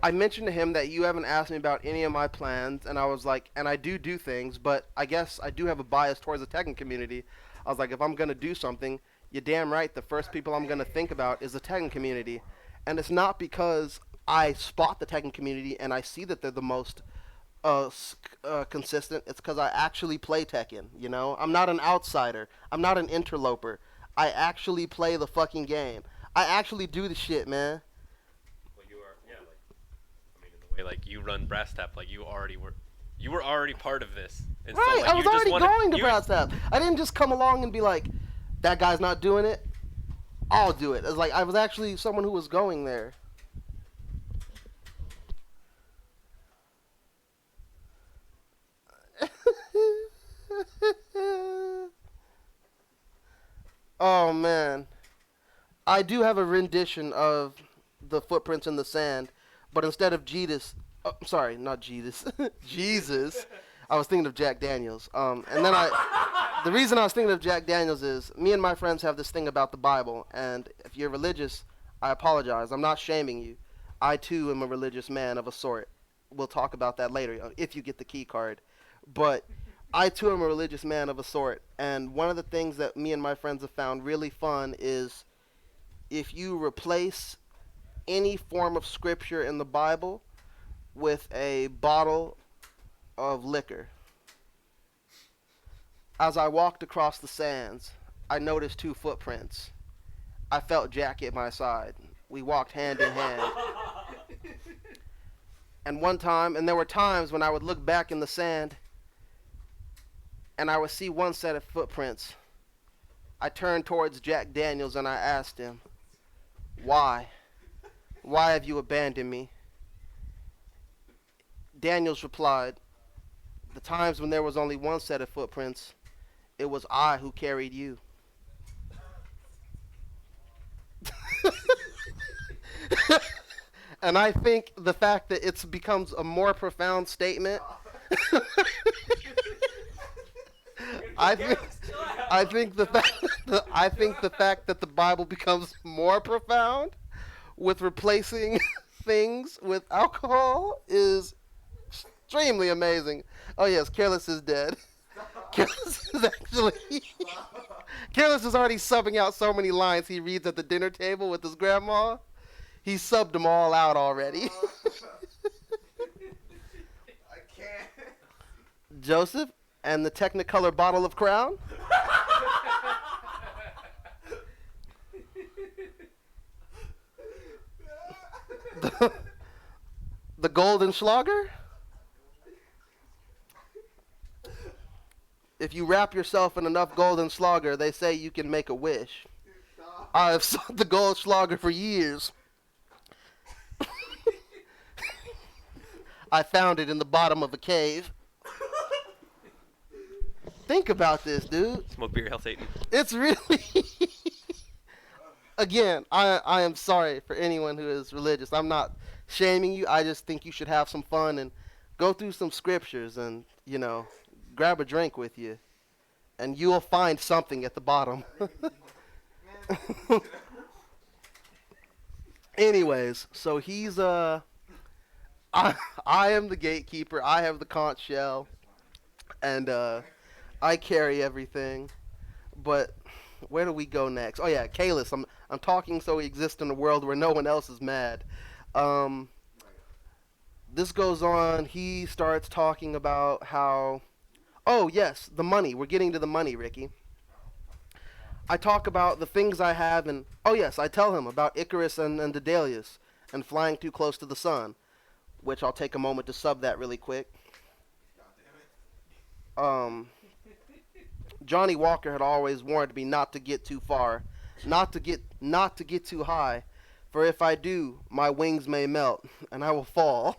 I mentioned to him that you haven't asked me about any of my plans, and I was like, and I do things, but I guess I do have a bias towards the Tekken community. I was like, if I'm going to do something, you're damn right, the first people I'm going to think about is the Tekken community. And it's not because I spot the Tekken community and I see that they're the most consistent. It's because I actually play Tekken, you know? I'm not an outsider. I'm not an interloper. I actually play the fucking game. I actually do the shit, man. Well, you are, yeah, like, I mean, in the way, like, you run Brass Tap, like, you were already part of this. And Right, so, like, I was you just already wanted, going to you, Brass Tap. I didn't just come along and be like, that guy's not doing it, I'll do it. It's like, I was actually someone who was going there. Oh man, I do have a rendition of the footprints in the sand, but instead of sorry, not Jesus, Jesus, I was thinking of Jack Daniels. And then the reason I was thinking of Jack Daniels is me and my friends have this thing about the Bible, and if you're religious, I apologize. I'm not shaming you. I too am a religious man of a sort. We'll talk about that later if you get the key card. But I too am a religious man of a sort, and one of the things that me and my friends have found really fun is if you replace any form of scripture in the Bible with a bottle of liquor. As I walked across the sands, I noticed 2 footprints. I felt Jack at my side. We walked hand in hand. And there were times when I would look back in the sand and I would see one set of footprints. I turned towards Jack Daniels and I asked him, why? Why have you abandoned me? Daniels replied, the times when there was only one set of footprints, it was I who carried you. And I think the fact that it becomes a more profound statement I think the fact that the Bible becomes more profound with replacing things with alcohol is extremely amazing. Oh yes, Careless is dead. Careless is actually Stop. Careless is already subbing out so many lines he reads at the dinner table with his grandma. He subbed them all out already. I can't. Joseph and the Technicolor bottle of Crown. The, the Golden Schlager. If you wrap yourself in enough Golden Schlager, they say you can make a wish. Stop. I have sought the Gold Schlager for years. I found it in the bottom of a cave. Think about this, dude. Smoke beer, hell Satan. It's really. Again, I am sorry for anyone who is religious. I'm not shaming you. I just think you should have some fun and go through some scriptures and, grab a drink with you. And you'll find something at the bottom. Man. Anyways, so he's I am the gatekeeper. I have the conch shell, and I carry everything. But where do we go next? Oh yeah, Kalis. I'm talking so he exists in a world where no one else is mad. This goes on. He starts talking about how. Oh yes, the money. We're getting to the money, Ricky. I talk about the things I have, and oh yes, I tell him about Icarus and Daedalus and flying too close to the sun, which I'll take a moment to sub that really quick. God damn it. Johnny Walker had always warned me not to get too far, not to get too high, for if I do, my wings may melt and I will fall.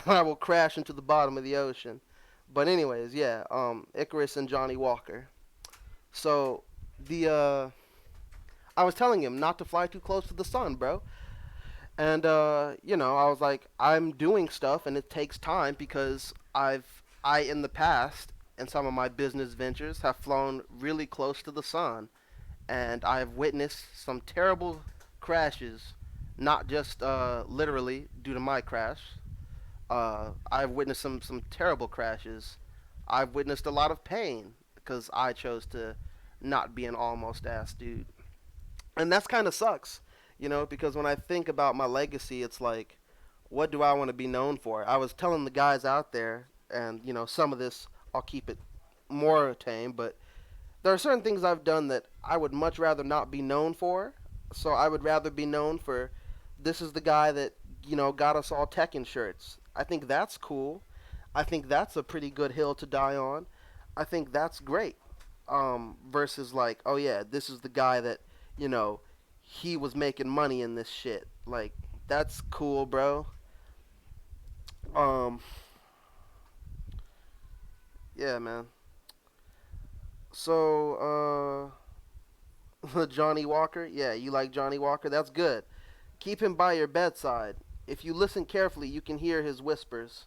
I will crash into the bottom of the ocean. But anyways, yeah, Icarus and Johnny Walker. So I was telling him not to fly too close to the sun, bro. And I was like, I'm doing stuff and it takes time because I in the past in some of my business ventures have flown really close to the sun, and I've witnessed some terrible crashes, not just literally due to my crash. I've witnessed some terrible crashes. I've witnessed a lot of pain because I chose to not be an almost ass dude. And that's kind of sucks, because when I think about my legacy, it's like, what do I want to be known for? I was telling the guys out there, and, some of this, I'll keep it more tame, but there are certain things I've done that I would much rather not be known for. So I would rather be known for, this is the guy that, got us all Tekken shirts. I think that's cool. I think that's a pretty good hill to die on. I think that's great. Versus like, oh yeah, this is the guy that, he was making money in this shit. Like, that's cool, bro. Yeah, man. So, Johnny Walker. Yeah, you like Johnny Walker? That's good. Keep him by your bedside. If you listen carefully, you can hear his whispers.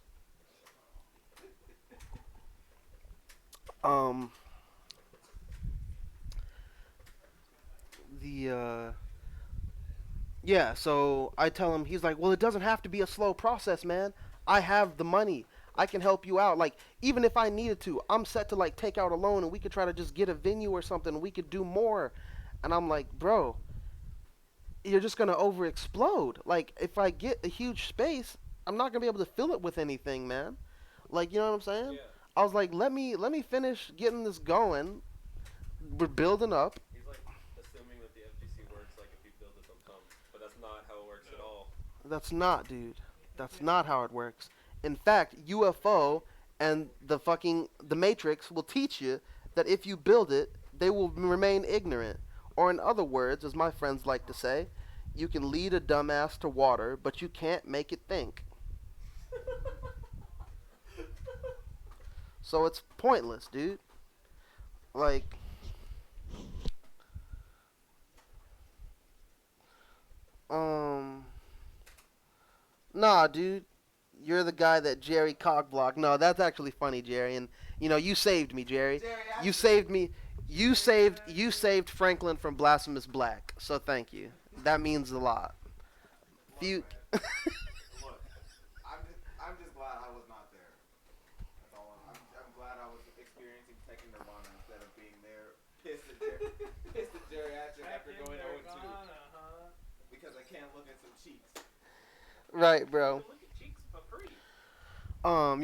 Yeah, so I tell him, he's like, well, it doesn't have to be a slow process, man. I have the money. I can help you out. Like, even if I needed to, I'm set to, like, take out a loan and we could try to just get a venue or something. We could do more. And I'm like, bro, you're just going to overexplode. Like, if I get a huge space, I'm not going to be able to fill it with anything, man. Like, you know what I'm saying? Yeah. I was like, let me finish getting this going. We're building up. He's like assuming that the FGC works like if you build it, they'll come. But that's not how it works at all. That's not, dude. That's not how it works. In fact, UFO and the Matrix will teach you that if you build it, they will remain ignorant. Or in other words, as my friends like to say, you can lead a dumbass to water, but you can't make it think. So it's pointless, dude. Like, nah, dude. You're the guy that Jerry cockblocked. No, that's actually funny, Jerry. And you saved me, Jerry. Jerry, You saved me. You saved Franklin from Blasphemous Black. So thank you. That means a lot. Few. Look, I'm just glad I was not there. That's all. I'm glad I was Tekken Nirvana instead of being there pissed at geriatric after Tekken going 0-2 Nirvana, huh? because I can't look at some cheeks. Right, You bro. can look at cheeks for free.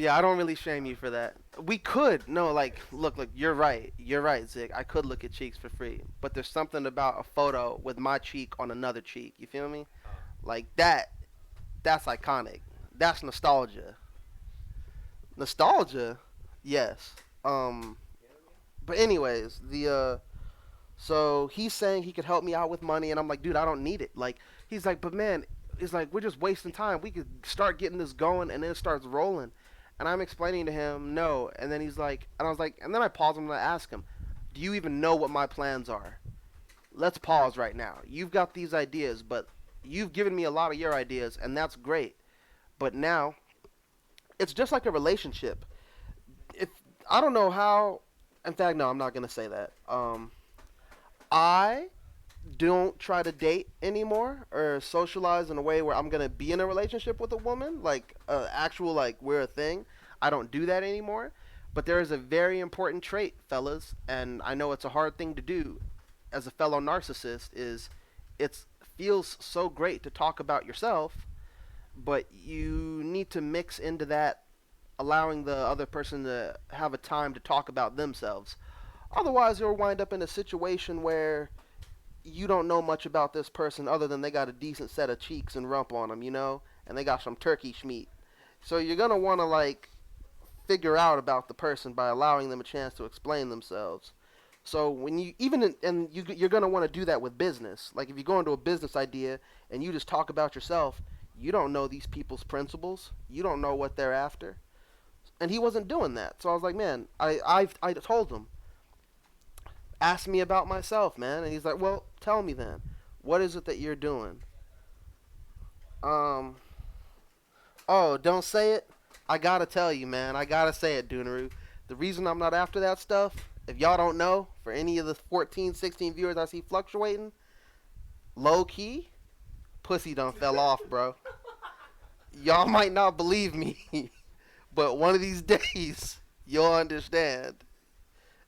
Yeah, I don't really shame you for that. We could, no, like, look, you're right. You're right, Zig. I could look at cheeks for free. But there's something about a photo with my cheek on another cheek. You feel me? Uh, Like, that's iconic. That's nostalgia. Nostalgia? Yes. But anyways, so he's saying he could help me out with money, and I'm like, dude, I don't need it. Like, he's like, but man, it's like we're just wasting time. We could start getting this going, and then it starts rolling. And I'm explaining to him, no. And then he's like, and I was like, and then I paused him and I asked him, do you even know what my plans are? Let's pause right now. You've got these ideas, but you've given me a lot of your ideas, and that's great. But now, it's just like a relationship. If I don't know how, in fact, no, I'm not gonna say that. I don't try to date anymore or socialize in a way where I'm gonna be in a relationship with a woman, like actual like we're a thing. I don't do that anymore. But there is a very important trait, fellas, and I know it's a hard thing to do as a fellow narcissist. Is it feels so great to talk about yourself, but you need to mix into that, allowing the other person to have a time to talk about themselves. Otherwise, you'll wind up in a situation where you don't know much about this person other than they got a decent set of cheeks and rump on them, and they got some turkey schmeat. So you're gonna want to like figure out about the person by allowing them a chance to explain themselves. So when you even and you're gonna want to do that with business. Like if you go into a business idea and you just talk about yourself, you don't know these people's principles. You don't know what they're after. And he wasn't doing that. So I was like, man, I told him, ask me about myself, man. And he's like, well, tell me then. What is it that you're doing? Um, oh, don't say it? I gotta tell you, man. I gotta say it, Dunaru. The reason I'm not after that stuff, if y'all don't know, for any of the 14, 16 viewers I see fluctuating, low key, pussy done fell off, bro. Y'all might not believe me, but one of these days, you'll understand.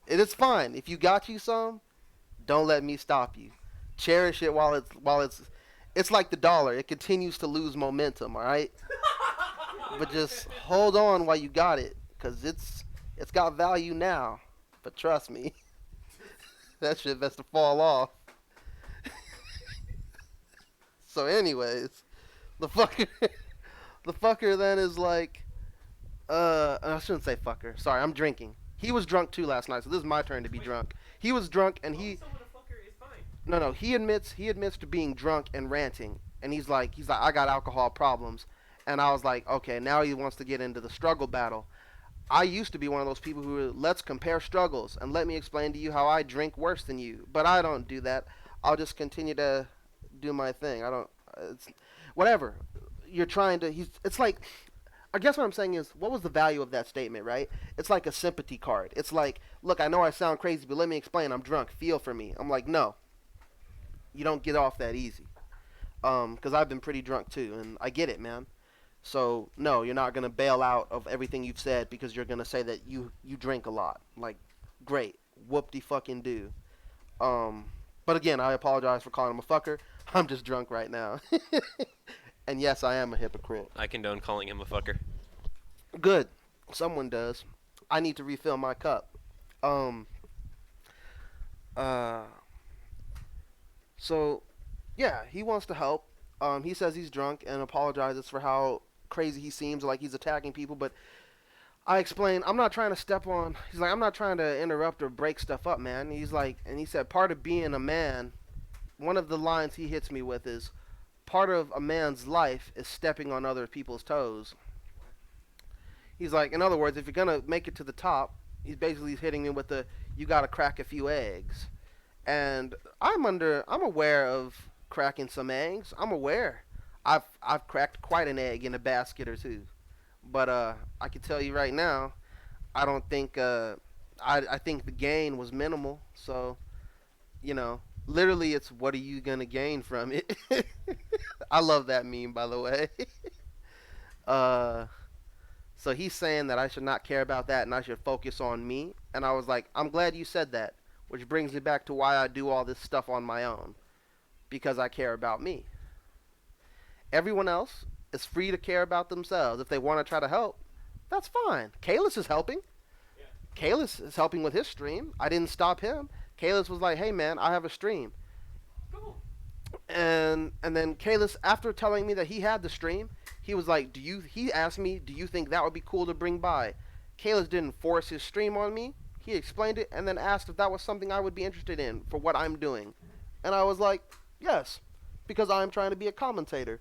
It is fine. If you got you some, don't let me stop you. Cherish it while it's like the dollar. It continues to lose momentum, all right? But just hold on while you got it, cause it's got value now. But trust me, that shit best to fall off. So, anyways, the fucker, the fucker then is like, I shouldn't say fucker. Sorry, I'm drinking. He was drunk too last night, so this is my turn to be Wait. drunk. He was drunk and Calling he someone a fucker is fine. no, he admits to being drunk and ranting, and he's like I got alcohol problems, and I was like, okay, now he wants to get into the struggle battle. I used to be one of those people who were, let's compare struggles and let me explain to you how I drink worse than you, but I don't do that. I'll just continue to do my thing. I don't. It's whatever. You're trying to. It's like. I guess what I'm saying is, what was the value of that statement, right? It's like a sympathy card. It's like, look, I know I sound crazy, but let me explain. I'm drunk. Feel for me. I'm like, no, you don't get off that easy. 'Cause I've been pretty drunk too, and I get it, man. So no, you're not gonna bail out of everything you've said because you're gonna say that you drink a lot. Like, great, whoop de fucking do. But again, I apologize for calling him a fucker. I'm just drunk right now. And yes, I am a hypocrite. I condone calling him a fucker. Good. Someone does. I need to refill my cup. Um. Uh. So, yeah, he wants to help. He says he's drunk and apologizes for how crazy he seems, like he's attacking people. But I explain, I'm not trying to step on. He's like, I'm not trying to interrupt or break stuff up, man. He's like, and he said, part of being a man. One of the lines he hits me with is, part of a man's life is stepping on other people's toes. He's like, in other words, if you're gonna make it to the top, he's basically hitting me with the, you gotta crack a few eggs. And I'm aware of cracking some eggs. I'm aware. I've cracked quite an egg in a basket or two. But I can tell you right now, I don't think I think the gain was minimal. So, literally, it's what are you gonna gain from it? I love that meme, by the way. uh, So he's saying that I should not care about that and I should focus on me. And I was like, I'm glad you said that, which brings me back to why I do all this stuff on my own, because I care about me. Everyone else is free to care about themselves. If they want to try to help, that's fine. Kalis is helping. Yeah. Kalis is helping with his stream. I didn't stop him. Kalis was like, "Hey man, I have a stream." Cool. And then Kalis, after telling me that he had the stream, he was like, "Do you?" He asked me, "Do you think that would be cool to bring by?" Kalis didn't force his stream on me. He explained it and then asked if that was something I would be interested in for what I'm doing, and I was like, "Yes," because I'm trying to be a commentator.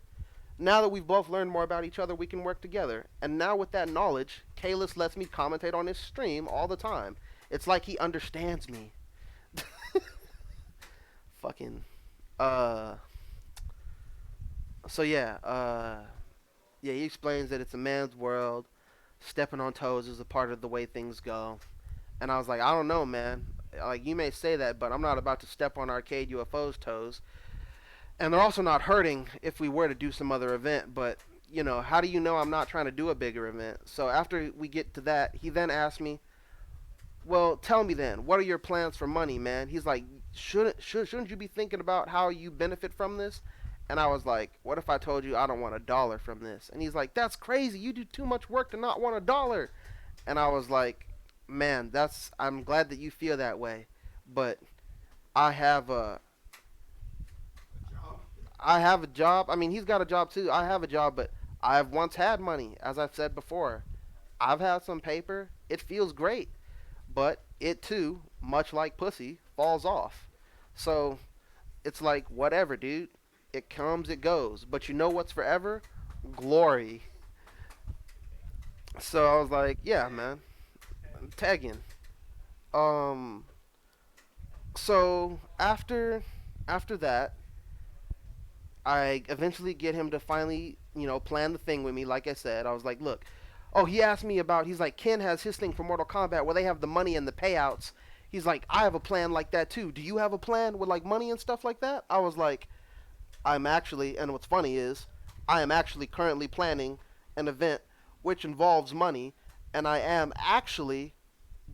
Now that we've both learned more about each other, we can work together. And now with that knowledge, Kalis lets me commentate on his stream all the time. It's like he understands me. Fucking. Uh. So yeah. Yeah. He explains that it's a man's world. Stepping on toes is a part of the way things go. And I was like, I don't know, man. Like you may say that, but I'm not about to step on Arcade UFO's toes. And they're also not hurting if we were to do some other event, but you know, how do you know I'm not trying to do a bigger event? So after we get to that, he then asked me, "Well, tell me then, what are your plans for money, man?" He's like, "Shouldn't you be thinking about how you benefit from this?" And I was like, "What if I told you I don't want $1 from this?" And he's like, "That's crazy. You do too much work to not want $1." And I was like, "Man, I'm glad that you feel that way, but I have a Job. I have a job. I mean, he's got a job too. I have a job, but I've once had money, as I've said before. I've had some paper. It feels great, but it too, much like pussy, falls off. So it's like, whatever, dude. It comes, it goes. But you know what's forever? Glory. So I was like, yeah, man. Tekken. Um. So after that, I eventually get him to finally, plan the thing with me. Like I said, I was like, look. Oh, he asked me about. He's like, Ken has his thing for Mortal Kombat where they have the money and the payouts. He's like, I have a plan like that too. Do you have a plan with like money and stuff like that? I was like, I'm actually, and what's funny is, I am actually currently planning an event which involves money, and I am actually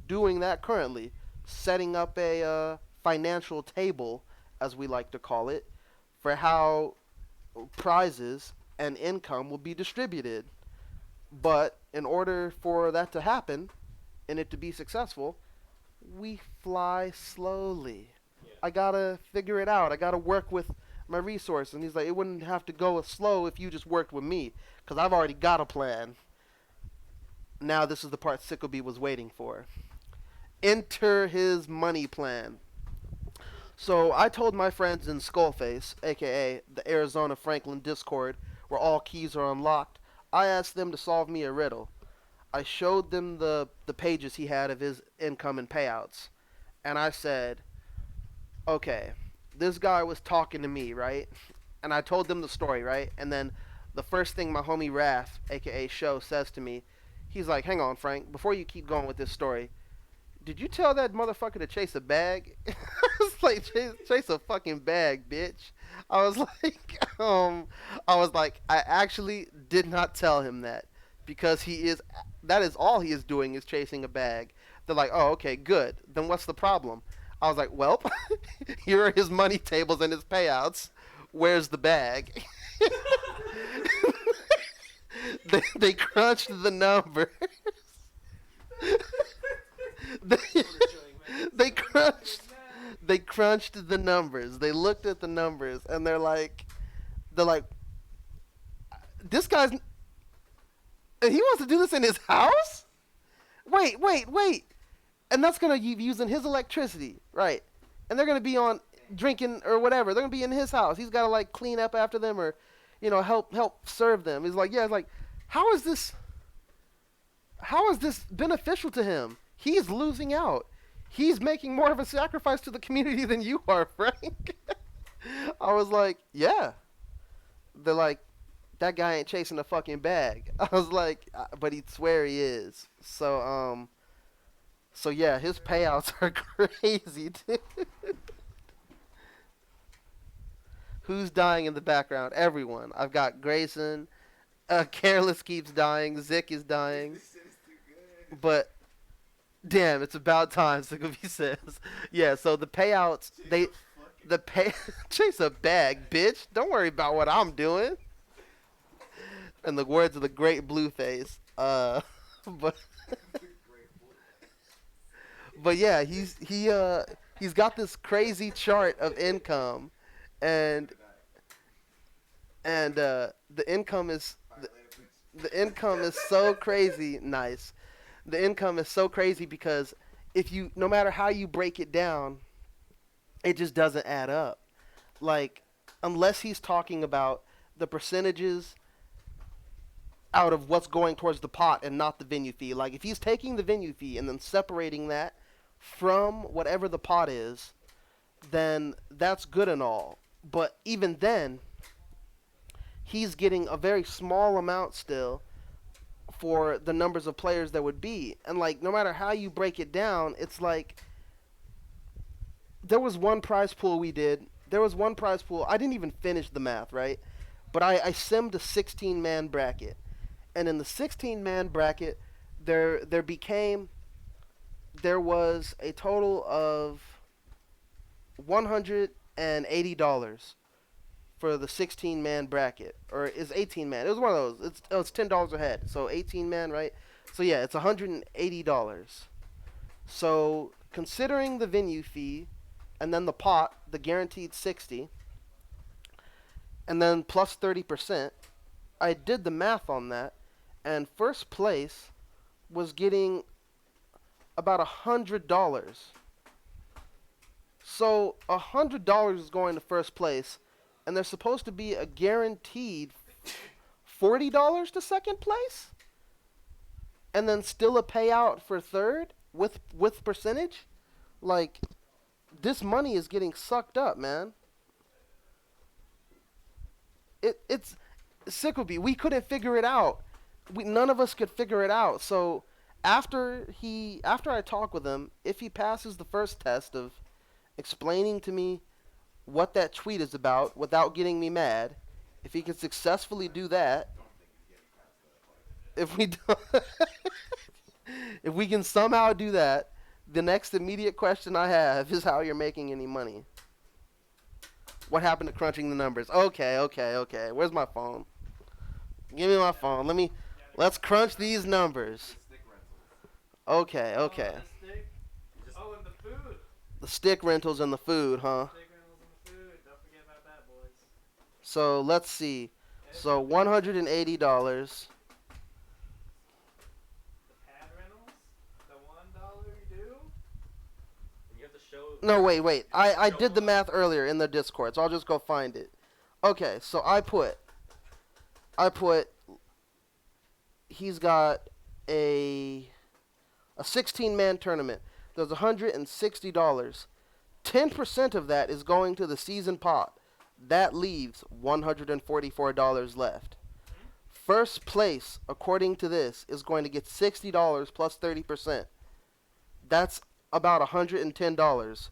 doing that currently, setting up a financial table, as we like to call it, for how prizes and income will be distributed. But in order for that to happen and it to be successful, we fly slowly. Yeah. I gotta figure it out. I gotta work with my resources. And he's like, it wouldn't have to go as slow if you just worked with me, because I've already got a plan. Now this is the part Sickleby was waiting for. Enter his money plan. So I told my friends in Skullface, aka the Arizona Franklin Discord, where all keys are unlocked, I asked them to solve me a riddle. I showed them the pages he had of his income and payouts. And I said, okay, this guy was talking to me, right? And I told them the story, right? And then the first thing my homie Raph, aka Show, says to me, he's like, hang on, Frank, before you keep going with this story, did you tell that motherfucker to chase a bag? I was like, chase a fucking bag, bitch. I was like, I actually did not tell him that, because that is all he is doing, is chasing a bag. They're like, oh, okay, good. Then what's the problem? I was like, well, here are his money tables and his payouts. Where's the bag? they crunched the numbers. they crunched they crunched the numbers. They looked at the numbers and they're like, this guy's, and he wants to do this in his house? Wait. And that's gonna be using his electricity, right? And they're gonna be on drinking or whatever. They're gonna be in his house. He's gotta like clean up after them, or help serve them. He's like, yeah, it's like, how is this beneficial to him? He's losing out. He's making more of a sacrifice to the community than you are, Frank. I was like, yeah. They're like, that guy ain't chasing a fucking bag. I was like, but he'd swear he is. So yeah, his payouts are crazy, dude. Who's dying in the background? Everyone. I've got Grayson, Careless keeps dying. Zik is dying. This shit is too good. But damn, it's about time. Sigourney says, yeah. So the payouts, they the pay chase a bag, bitch. Don't worry about what I'm doing. In the words of the great Blueface. But but yeah, he's got this crazy chart of income, and the income is the income is so crazy. Nice. The income is so crazy because if you, no matter how you break it down, it just doesn't add up. Like, unless he's talking about the percentages out of what's going towards the pot and not the venue fee. Like, if he's taking the venue fee and then separating that from whatever the pot is, then that's good and all. But even then, he's getting a very small amount still for the numbers of players there would be. And, like, no matter how you break it down, it's like, there was one prize pool we did. There was one prize pool. I didn't even finish the math, right? But I simmed a 16-man bracket. And in the 16-man bracket, there was a total of $180 for the 16-man bracket, or is 18-man. It was one of those. It's $10 a head, so 18-man, right? So yeah, it's $180. So considering the venue fee, and then the pot, the guaranteed 60, and then plus 30%, I did the math on that, and first place was getting about $100. So $100 is going to first place, and there's supposed to be a guaranteed $40 to second place, and then still a payout for third with percentage. Like, this money is getting sucked up, man. It's Sickleby. We couldn't figure it out. None of us could figure it out. So after I talk with him, if he passes the first test of explaining to me what that tweet is about without getting me mad, if he can successfully do that, if we don't if we can somehow do that, the next immediate question I have is how you're making any money. What happened to crunching the numbers? Okay. Where's my phone? Give me my phone. Let's crunch these numbers. Okay. Oh, the stick. Oh, and the food. The stick rentals and the food, huh? Stick rentals and the food. Don't forget about that, boys. So let's see. So $180. The pad rentals. The $1 you do. And you have to show. No, wait. I did the math earlier in the Discord, so I'll just go find it. Okay, so I put he's got a 16-man tournament. There's $160. 10% of that is going to the season pot. That leaves $144 left. First place, according to this, is going to get $60 plus 30%. That's about $110.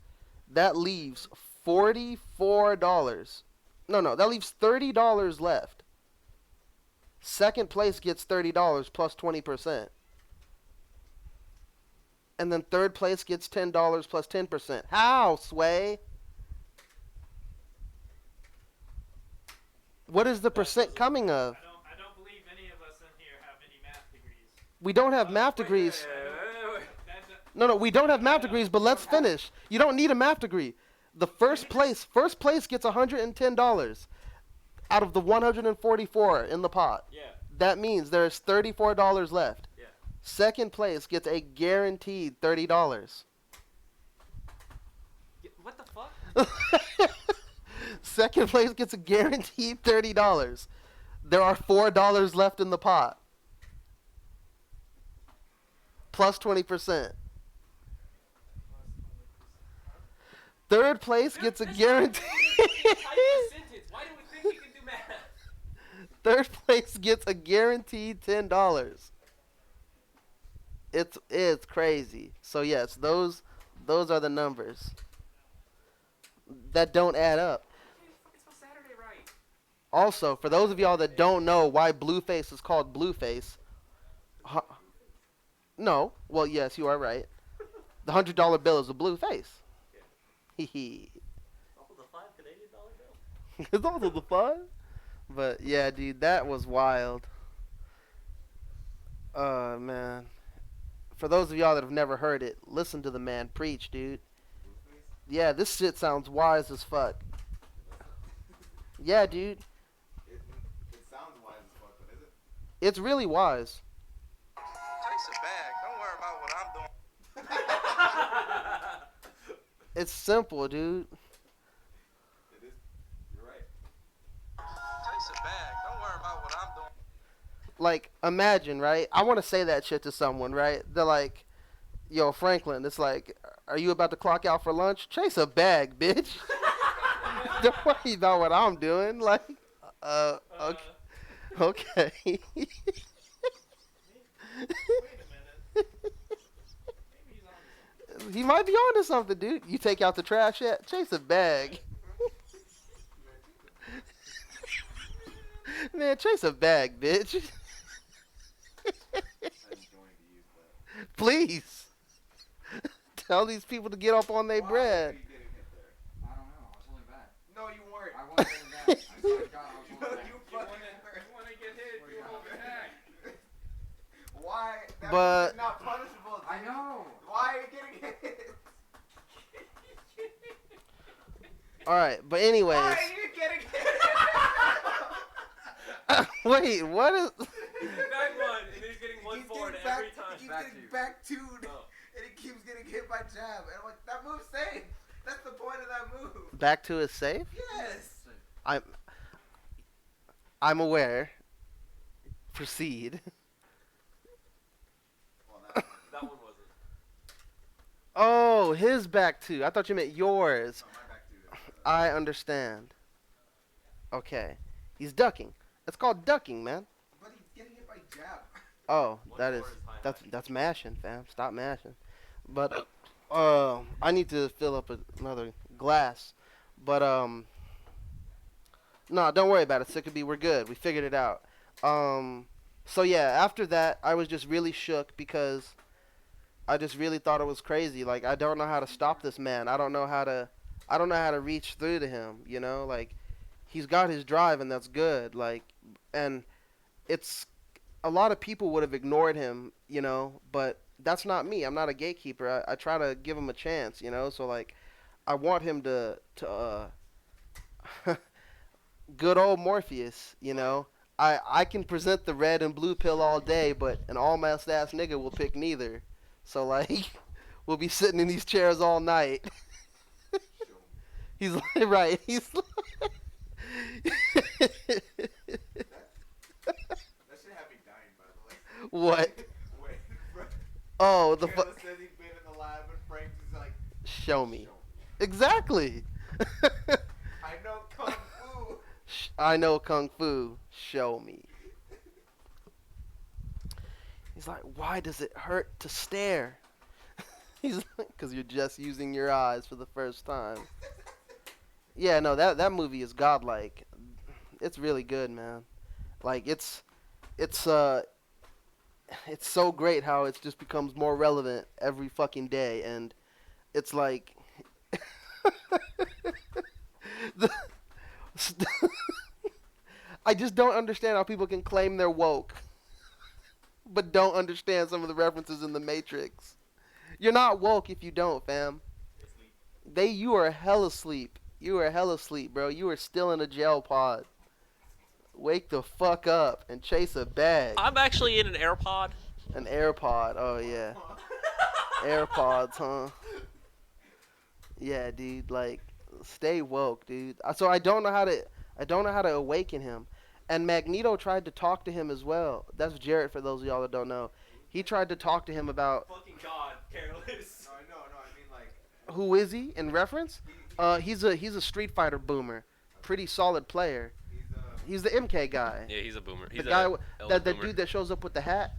That leaves $44. No, that leaves $30 left. Second place gets $30 plus 20%. And then third place gets $10 plus 10%. How, Sway? What is the percent coming of? I don't believe any of us in here have any math degrees. We don't have math degrees. No, we don't have math degrees, but let's finish. You don't need a math degree. The first place gets $110 out of the 144 in the pot. Yeah. That means there's $34 left. Yeah. Second place gets a guaranteed $30. What the fuck? Second place gets a guaranteed $30. There are $4 left in the pot. Plus 20%. Third place gets a guaranteed. Why do we think you can do math? Third place gets a guaranteed $10. It's crazy. So yes, those are the numbers that don't add up. It's for Saturday, right? Also, for those of y'all that don't know why Blueface is called Blueface, hu- no, well, yes, you are right. The $100 bill is a blue face. Hee hee. Also the $5 Canadian bill. It's also the fun. But yeah, dude, that was wild. Man. For those of y'all that have never heard it, listen to the man preach, dude. Yeah, this shit sounds wise as fuck. Yeah, dude. It sounds wise as fuck, but is it? It's really wise. Chase a bag. Don't worry about what I'm doing. It's simple, dude. It is. You're right. Chase a bag. Don't worry about what I'm doing. Like, imagine, right? I want to say that shit to someone, right? They're like, yo, Franklin, it's like, are you about to clock out for lunch? Chase a bag, bitch. Don't worry about what I'm doing. Like, okay. Okay. Wait a minute. Maybe he's on to something. He might be onto something, dude. You take out the trash, yeah, chase a bag. Man, chase a bag, bitch. Please. Tell these people to get up on their bread. Why are you getting hit there? I don't know. I was holding back. No, you weren't. I was holding back. I swear to God, I was No, holding back. you You fucking wanna, you wanna get hit, you hold it back. Why? That But- is not punishable. I know. Why are you getting hit? Alright, but Why anyways. are you getting hit? Wait, what is. Back one, and he's getting one forward every time. He keeps Back getting two. back two, Oh. and he keeps getting hit by jab. And I'm like, that move's safe. That's the point of that move. Back to is safe? Yes. I'm aware. Proceed. Well, that That one wasn't. Oh, his back two. I thought you meant yours. no, my back two. I understand. Okay. He's ducking. It's called ducking, man. But he's getting hit by jab. Oh, One that is forward high that's mashing, fam. Stop mashing. But I need to fill up another glass. But no, don't worry about it. Sickabee, we're good. We figured it out. So yeah, after that, I was just really shook because I just really thought it was crazy. Like, I don't know how to stop this man. I don't know how to reach through to him, you know? Like, he's got his drive and that's good. Like, and it's a lot of people would have ignored him, you know, but that's not me. I'm not a gatekeeper. I try to give him a chance, you know? So like, I want him to good old Morpheus, you know? I can present the red and blue pill all day, but an all-masked ass nigga will pick neither. So like, we'll be sitting in these chairs all night. He's like, right. He's like, That should have me dying, by the way. what? Wait, Oh, the Careless says he's been in the lab, and Frank's is like, show me. Exactly. I know kung fu. I know kung fu. Show me. He's like, why does it hurt to stare? He's like, because you're just using your eyes for the first time. Yeah, no, that movie is godlike. It's really good, man. Like, it's so great how it just becomes more relevant every fucking day, and it's like I just don't understand how people can claim they're woke but don't understand some of the references in the Matrix. You're not woke if you don't, fam. You are hella asleep. You are hella asleep, bro. You are still in a jail pod. Wake the fuck up and chase a bag. I'm actually in an AirPod. An AirPod. Oh yeah. AirPods, huh? Yeah, dude. Like, stay woke, dude. So I don't know how to awaken him. And Magneto tried to talk to him as well. That's Jarrett, for those of y'all that don't know. He tried to talk to him about Fucking God, careless. No, I mean like, who is he in reference. He's a Street Fighter boomer, pretty solid player. He's the MK guy. Yeah, he's a boomer. He's The guy, elder that boomer. dude that shows up with the hat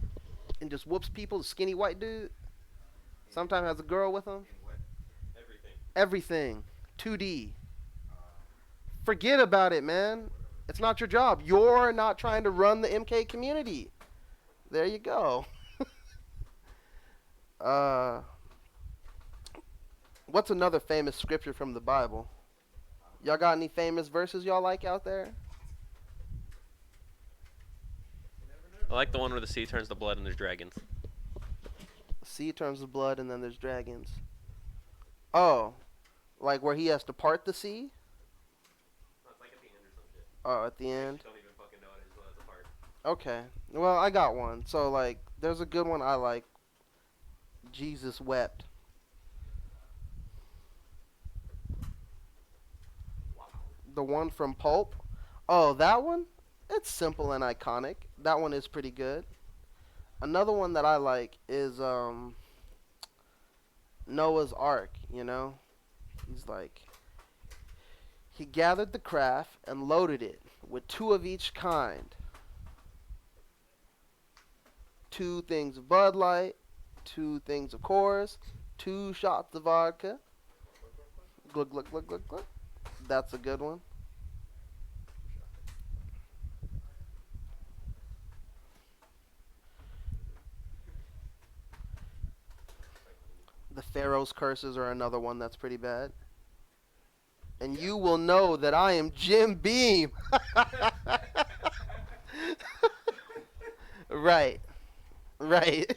and just whoops people, the skinny white dude. Sometimes has a girl with him. Everything. Everything. 2D. Forget about it, man. It's not your job. You're not trying to run the MK community. There you go. uh, what's another famous scripture from the Bible? Y'all got any famous verses y'all like out there? I like the one where the sea turns to blood and there's dragons. The sea turns to blood and then there's dragons. Oh, like where he has to part the sea? It's like at the end or some shit. Oh, at the end? Don't even fucking know it until it's apart. Okay. Well, I got one. So, like, there's a good one I like. Jesus wept. The one from Pulp. Oh, that one? It's simple and iconic. That one is pretty good. Another one that I like is Noah's Ark, you know? He's like, he gathered the craft and loaded it with 2 of each kind. 2 things of Bud Light, 2 things of Coors, 2 shots of vodka. Glug, glug, glug, glug, glug. That's a good one. The Pharaoh's curses are another one that's pretty bad. And you will know that I am Jim Beam. Right. Right.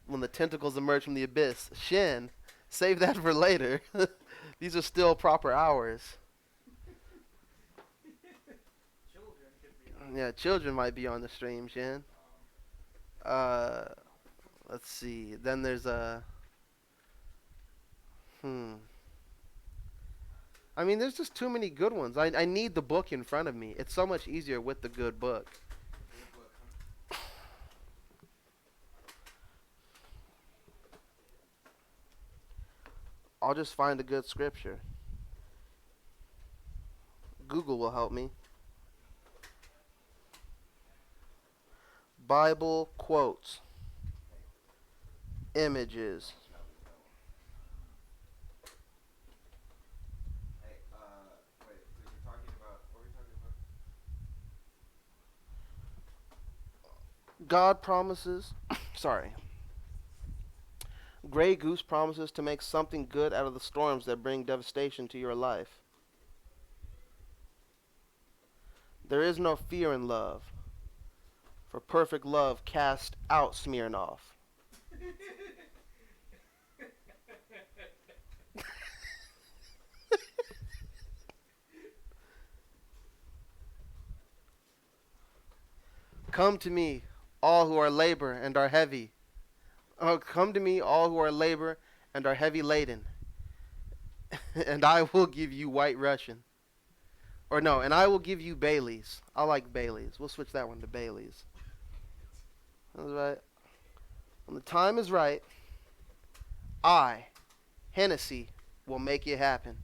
When the tentacles emerge from the abyss. Shin, save that for later. These are still proper hours. Children could be on. Yeah, children might be on the stream, Shin. Let's see. Then there's a... I mean, there's just too many good ones. I need the book in front of me. It's so much easier with the good book. I'll just find a good scripture. Google will help me. Bible quotes. Images. Hey, wait, so you're talking about, what were you talking about? God promises, sorry. Grey Goose promises to make something good out of the storms that bring devastation to your life. There is no fear in love, for perfect love casts out Smirnoff. Come to me, all who are labor and are heavy. Oh, come to me, all who are labor and are heavy laden, and I will give you White Russian. Or no, and I will give you Bailey's. I like Bailey's. We'll switch that one to Bailey's. That's right. When the time is right, I, Hennessy, will make it happen.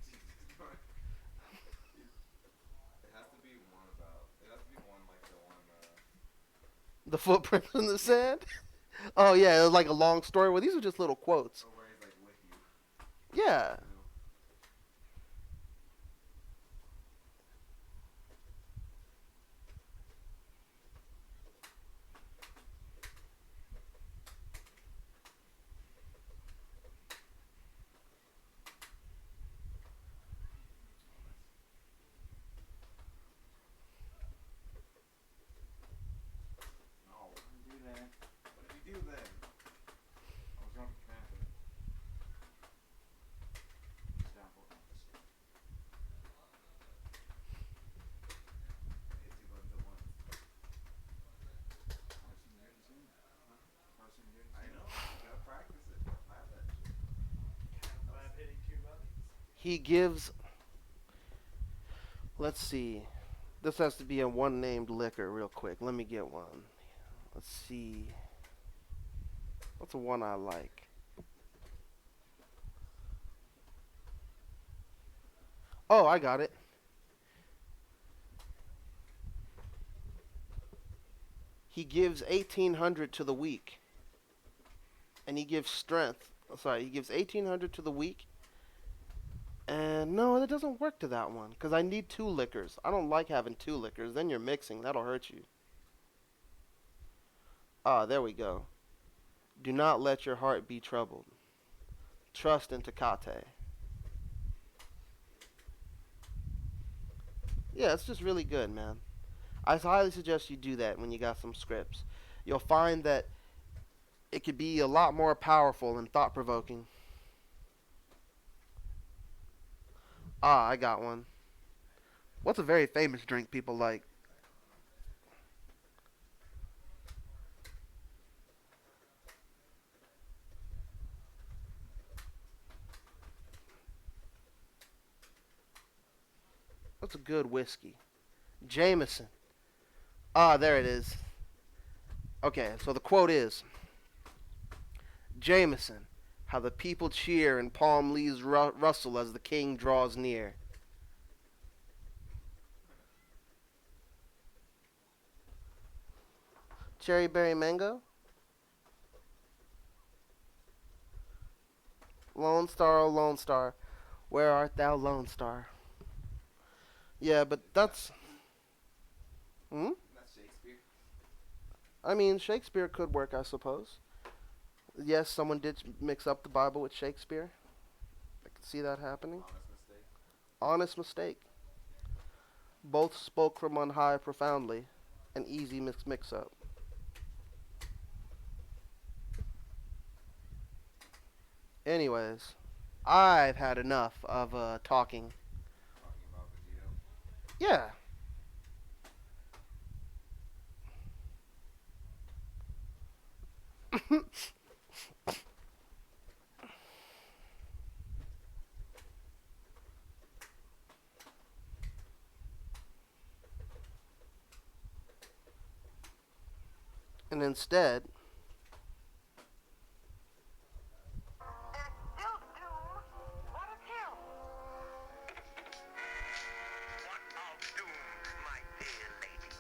It has to be one about, it has to be one like the one, The footprints in the sand? Oh, yeah, it was like a long story. Well, these are just little quotes. where he's like with you. Yeah. No, what did you do then? What did you do then? I was going for camping. It's down for it. Hit 2 buttons at once. First thing you're doing soon. First thing you're doing I soon. know, you gotta practice it. I have that shit. Five hitting 2 buttons. He gives, let's see. This has to be a one named liquor real quick. Let me get one. Let's see. What's the one I like? Oh, I got it. He gives 1,800 to the weak. And he gives strength. Sorry, he gives 1,800 to the weak. And no, that doesn't work to that one because I need two liquors. I don't like having two liquors. Then you're mixing. That'll hurt you. Ah, there we go. Do not let your heart be troubled. Trust in Tecate. Yeah, it's just really good, man. I highly suggest you do that when you got some scripts. You'll find that it could be a lot more powerful and thought provoking. Ah, I got one. What's a very famous drink people like? What's a good whiskey? Jameson. Ah, there it is. Okay, so the quote is Jameson, how the people cheer and palm leaves rustle as the king draws near. Cherry berry mango? Lone Star, oh Lone Star, where art thou, Lone Star? Yeah, but that's. Hmm? That's Shakespeare. I mean, Shakespeare could work, I suppose. Yes, someone did mix up the Bible with Shakespeare. I can see that happening. Honest mistake. Honest mistake. Both spoke from on high profoundly. An easy mix up. Anyways, I've had enough of talking. Talking about Vegito. Yeah. And instead, What of doom, my dear lady?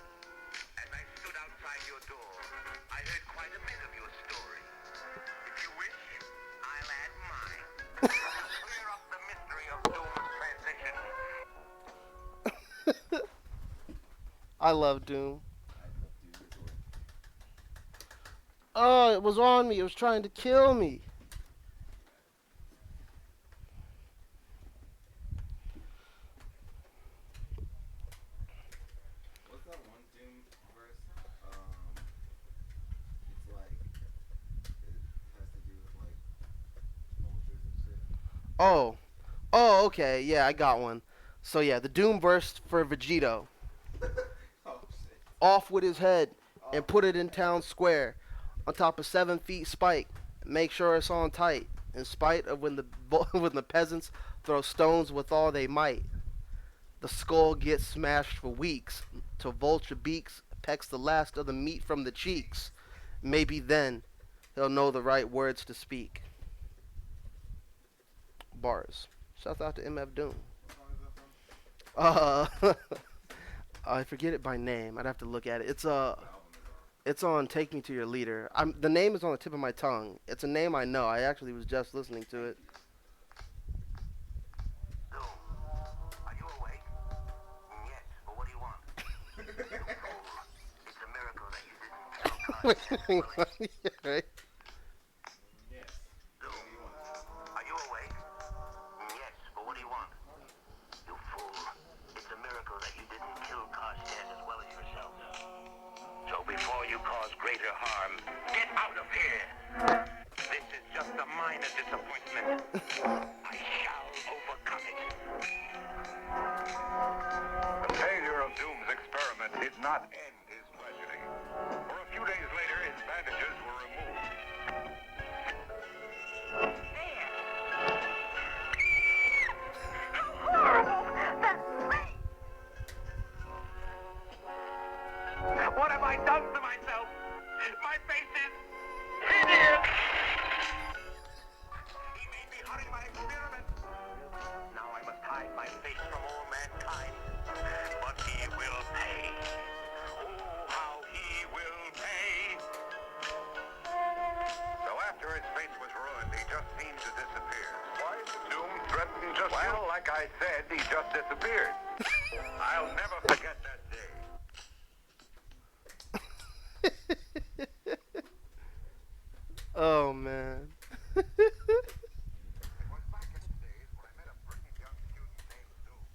As I stood outside your door, I heard quite a bit of your story. If you wish, I'll add mine. Clear up the mystery of doom's transition. I love Doom. I do as well. Oh, it was on me. It was trying to kill me. What's that one Doom verse? It's like it has to do with like vultures and shit. Oh. Oh, okay. Yeah, I got one. So yeah, the Doom burst for Vegito. Oh shit. Off with his head Oh, and put it in town square on top of 7 feet spike. Make sure it's on tight. In spite of when the when the peasants throw stones with all they might, the skull gets smashed for weeks till vulture beaks pecks the last of the meat from the cheeks. Maybe then he'll know the right words to speak. Bars. Shout out to MF Doom. what song is that from? I forget it by name. I'd have to look at it. What album is It's on Take Me to Your Leader. The name is on the tip of my tongue. It's a name I know. I actually was just listening to it. Doom, are you awake? Yes, but what do you want? It's a miracle that you didn't kill Carson. Right? Yes. Doom, What do you want? are you awake? Yes, but what do you want? You fool. It's a miracle that you didn't kill Carson as well as yourself. So before you cause greater harm, get out of here! This is just a minor disappointment. I shall overcome it. The failure of Doom's experiment did not end his tragedy. For a few days later, his bandages were removed. What have I done to myself? My face is hideous! He made me hurry my experiment. Now I must hide my face from all mankind. But he will pay. like I said, he just disappeared. I'll never forget that day. Oh man. It was back in the days when I met a brilliant young student named Doom.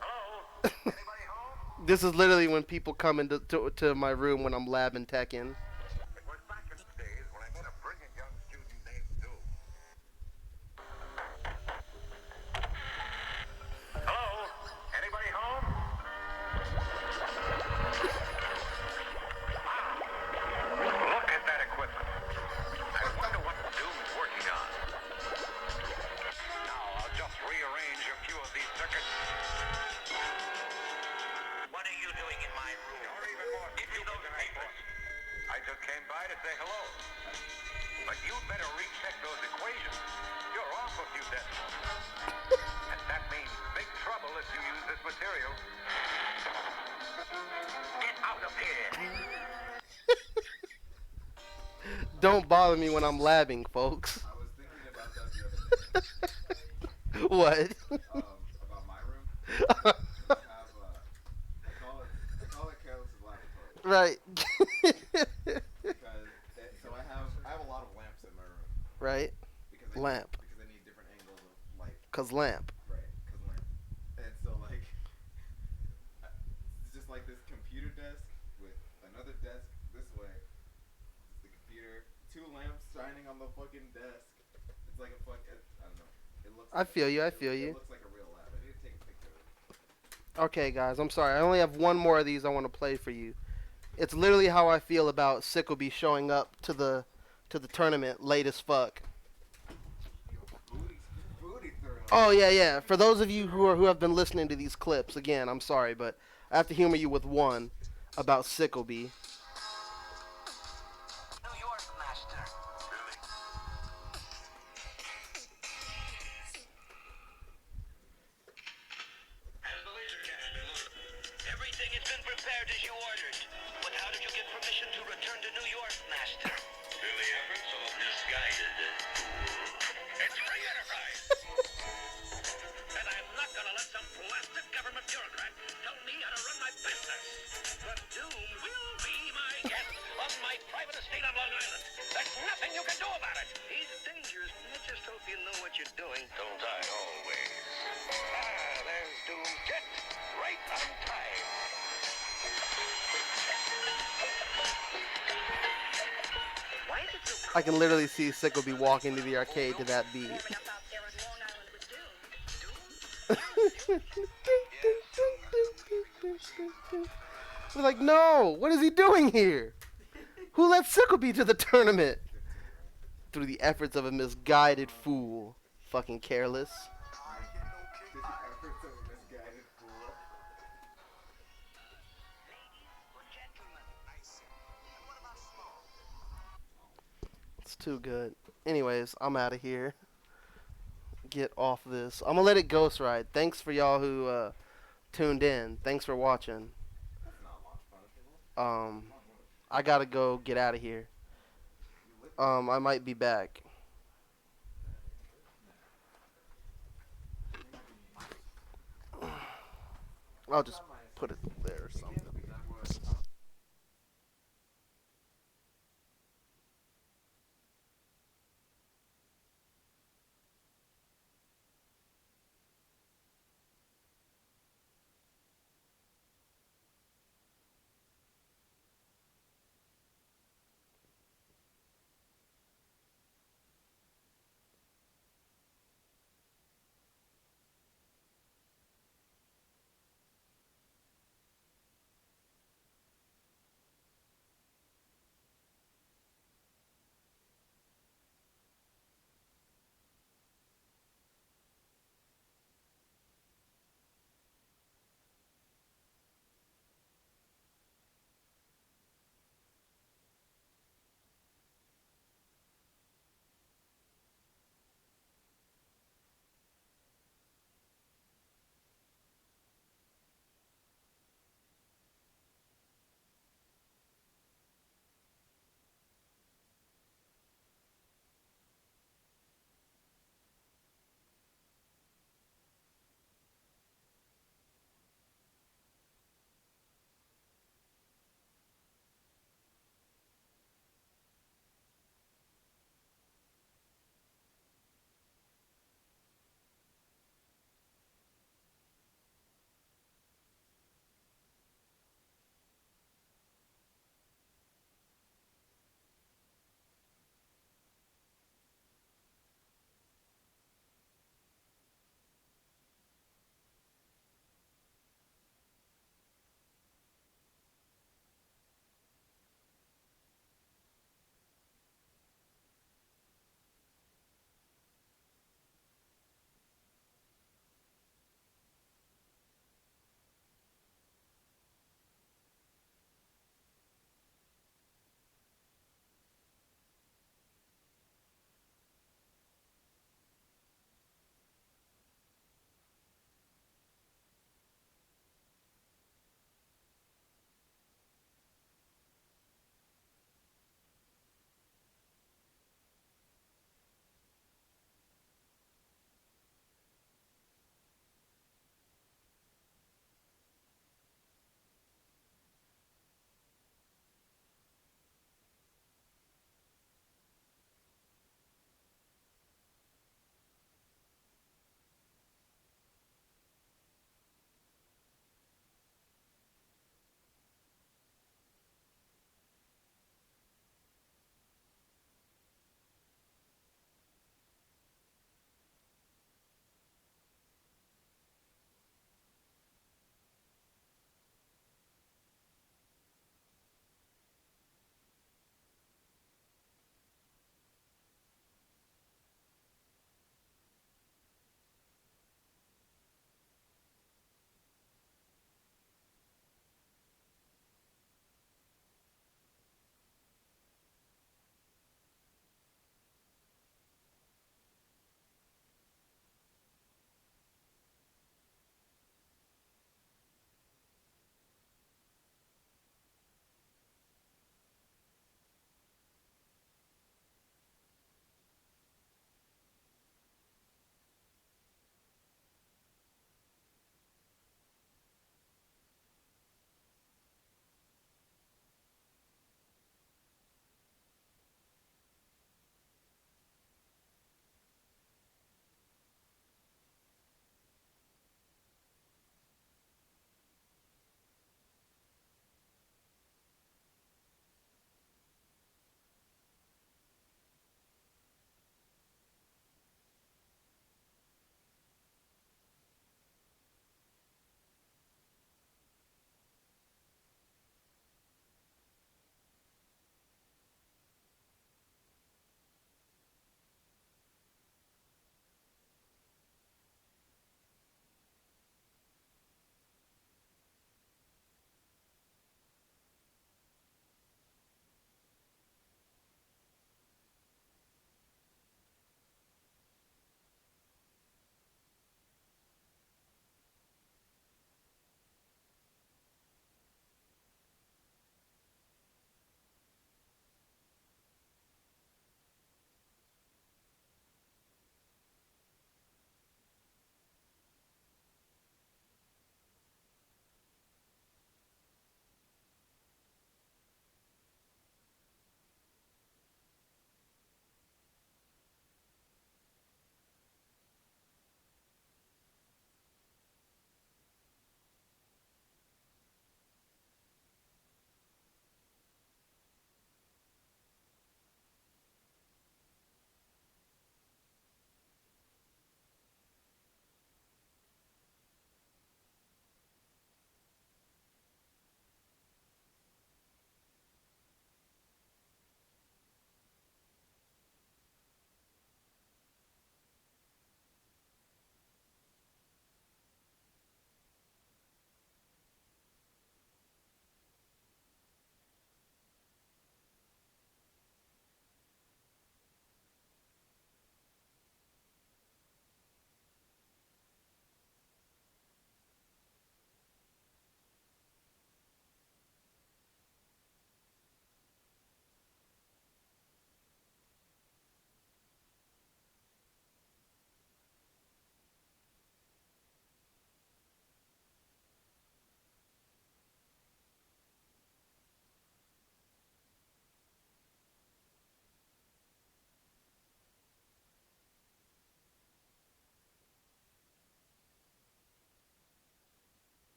Hello? Anybody home? This is literally when people come into to my room when I'm labbing Tekken. It was back in the days when I met a brilliant young student named Doom. Hello? Anybody home? Look at that equipment. I wonder what Doom's working on. Now I'll just rearrange a few of these circuits. What are you doing in my room? You're even more stupid than I thought. I just came by to say hello. But you'd better recheck those equations. You're off a few decimals. And that means big trouble if you use this material. Get out of here! Don't bother me when I'm labbing, folks. I was thinking about that the other day. What? About my room. I have I call it Careless's laboratory. Right. Because I have a lot of lamps in my room. Right. Because Lamp. Because I need different angles of light. Cause lamp. Right. Because lamp. And so like, it's just like this computer desk with another desk this way. It's the computer, two lamps shining on the fucking desk. It's like a I don't know. It looks. I feel you. I feel It you. looks like a real lab. I need to take a picture of it. Okay, guys. I'm sorry. I only have one more of these I want to play for you. It's literally how I feel about Sickleby showing up to the tournament late as fuck. Booty throw. Oh yeah. For those of you who have been listening to these clips, again, I'm sorry, but I have to humor you with one about Sickleby. New York, master. Really? Has the laser cannon been loaded? Everything has been prepared as you ordered. But how did you get permission to return to New York, master? Through the efforts of a misguided fool. It's free enterprise! And I'm not gonna let some plastic government bureaucrat tell me how to run my business. But Doom will be my guest on my private estate on Long Island. There's nothing you can do about it. He's dangerous. I just hope you know what you're doing. Don't I always? There's Doom. Get right on time. Why is it so I can literally see Sickleby walking to the arcade to that beat. We're like, no, what is he doing here? Who let Sickleby to the tournament? Through the efforts of a misguided fool. Fucking careless. Through the efforts of a misguided fool. It's too good. Anyways, I'm out of here. Get off this. I'm gonna let it ghost ride. Thanks for y'all who tuned in. Thanks for watching. That's not launch punishable. I gotta go get out of here. I might be back. I'll just put it there or something.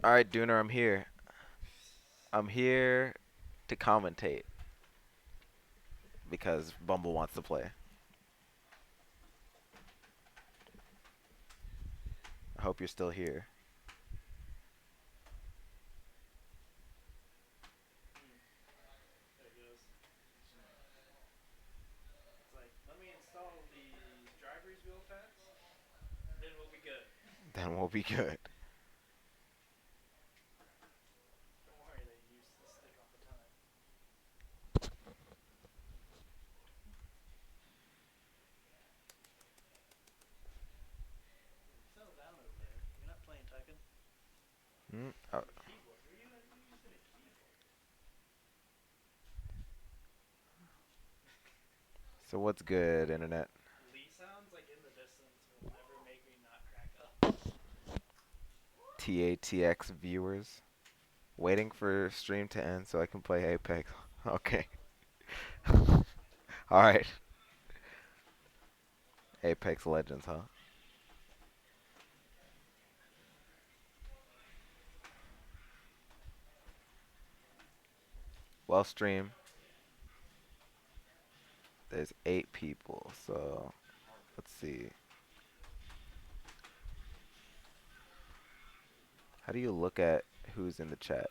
All right, Dooner, I'm here. I'm here to commentate because Bumble wants to play. I hope you're still here. There it goes. It's like, let me install the driver's wheel packs, then we'll be good. Then we'll be good. Don't worry, they used to stick all the time. Settle down over there. You're not playing Tekken. Mm, Keyboard. Who are you using a keyboard? so what's good, internet? Lee sounds like in the distance will never make me not crack up. TATX viewers. Waiting for stream to end so I can play Apex. Okay. Alright. Apex Legends, huh? Well, stream. There's 8 people, so let's see. How do you look at who's in the chat?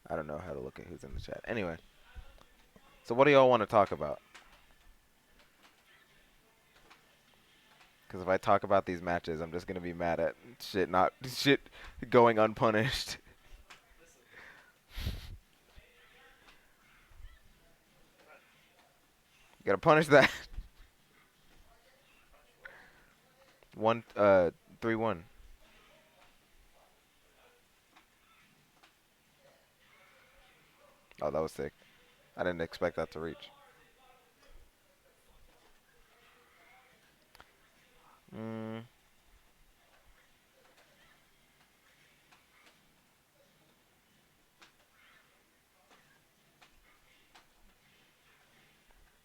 I don't know how to look at who's in the chat. Anyway, so what do y'all want to talk about? Because if I talk about these matches, I'm just gonna be mad at shit going unpunished. Listen. You gotta punish that. Punch what? 3-1. Oh, that was sick. I didn't expect that to reach. Mm.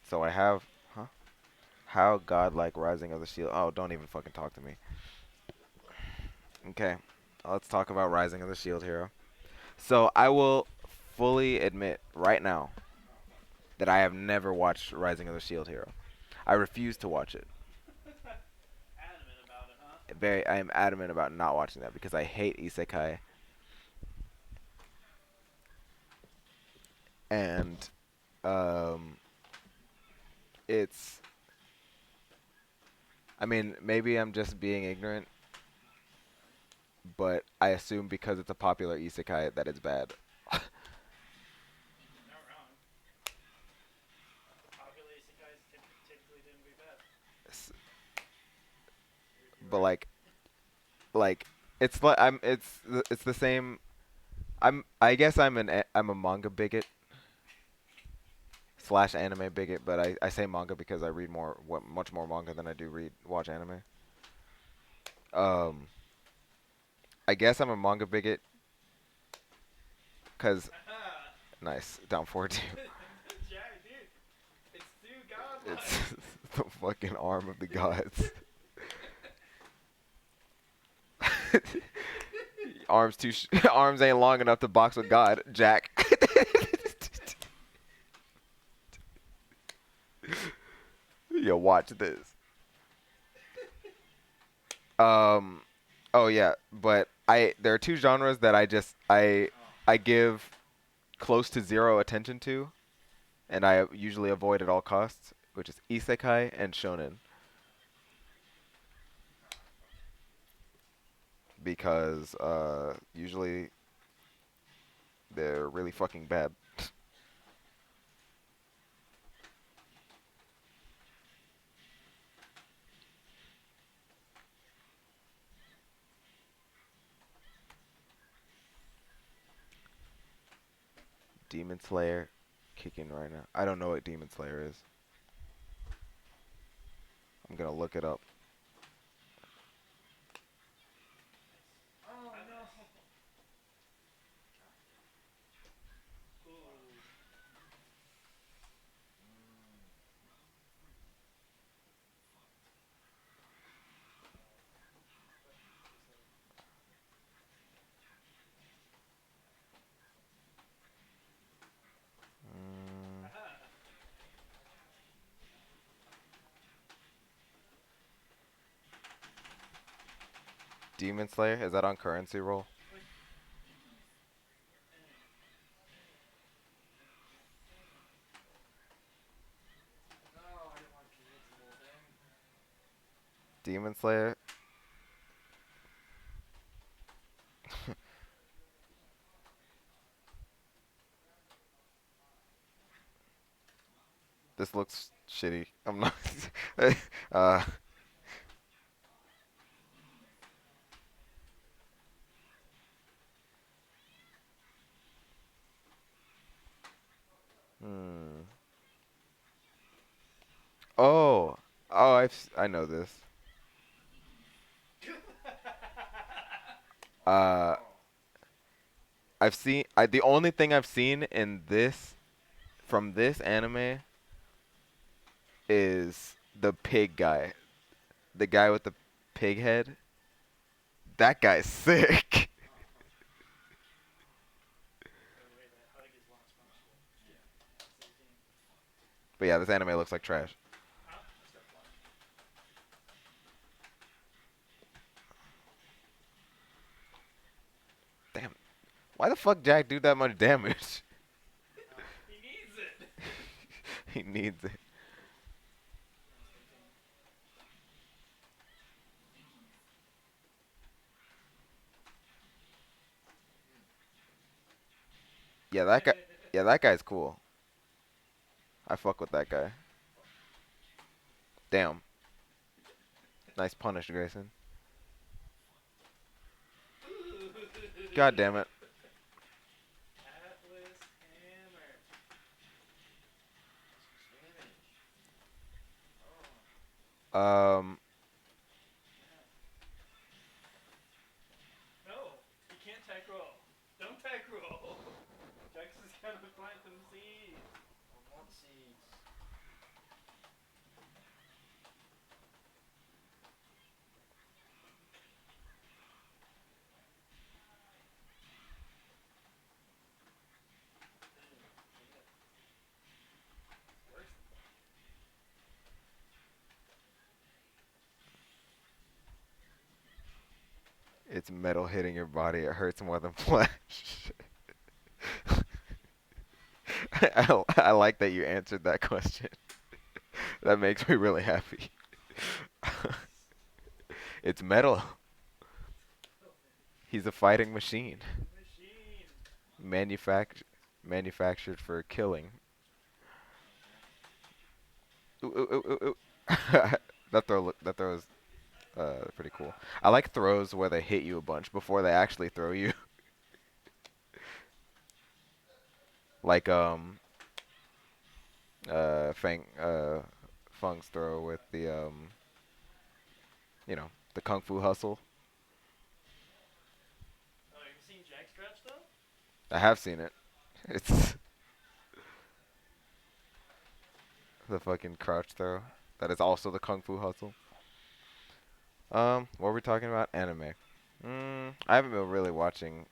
So I have, huh? How godlike Rising of the Shield. Oh, don't even fucking talk to me. Okay, let's talk about Rising of the Shield Hero. So I will fully admit right now that I have never watched Rising of the Shield Hero. I refuse to watch it. Adamant about it, huh? I am adamant about not watching that because I hate isekai. And um, it's. I mean, maybe I'm just being ignorant, but I assume because it's a popular isekai that it's bad. You're not wrong. Popular isekais typically didn't be bad. You're But right. like it's the same. I guess I'm a manga bigot slash anime bigot, but I say manga because I read much more manga than I do watch anime. Um, I guess I'm a manga bigot because nice down 4-2. Jack, dude, it's too It's godlike. the fucking arm of the gods. Arms ain't long enough to box with God, Jack. Yo, watch this. Um, oh yeah, but there are two genres that I give close to zero attention to, and I usually avoid at all costs, which is isekai and shonen, because usually they're really fucking bad. Demon Slayer, kicking right now. I don't know what Demon Slayer is. I'm gonna look it up. Oh no. Ooh. Demon Slayer, is that on currency roll? No, I didn't want to commit to the whole thing. Demon Slayer. This looks shitty. I'm not. uh, hmm. Oh, I know this. Uh, I've seen. The only thing I've seen in this from this anime is the pig guy, the guy with the pig head. That guy's sick. By the way, that hug is launch functional. Yeah. That's 18. But yeah, this anime looks like trash. Huh? Let's go fly. Damn. Why the fuck Jack do that much damage? He needs it. He needs it. Yeah, that guy. Yeah, that guy's cool. I fuck with that guy. Damn. Nice punish, Grayson. God damn it. Atlas hammer. Um. No, you can't tech roll. Don't tech roll. Jax is gonna plant some seeds. I want seeds. Worse. It's metal hitting your body. It hurts more than flesh. I like that you answered that question. That makes me really happy. It's metal. He's a fighting machine. Machine. Manufactured for killing. Ooh, ooh, ooh, ooh, ooh. That throw is pretty cool. I like throws where they hit you a bunch before they actually throw you. Like Feng's throw with the the Kung Fu Hustle. Oh, have you seen Jack stretch though? I have seen it. It's the fucking crouch throw. That is also the Kung Fu Hustle. What were we talking about? Anime. I haven't been really watching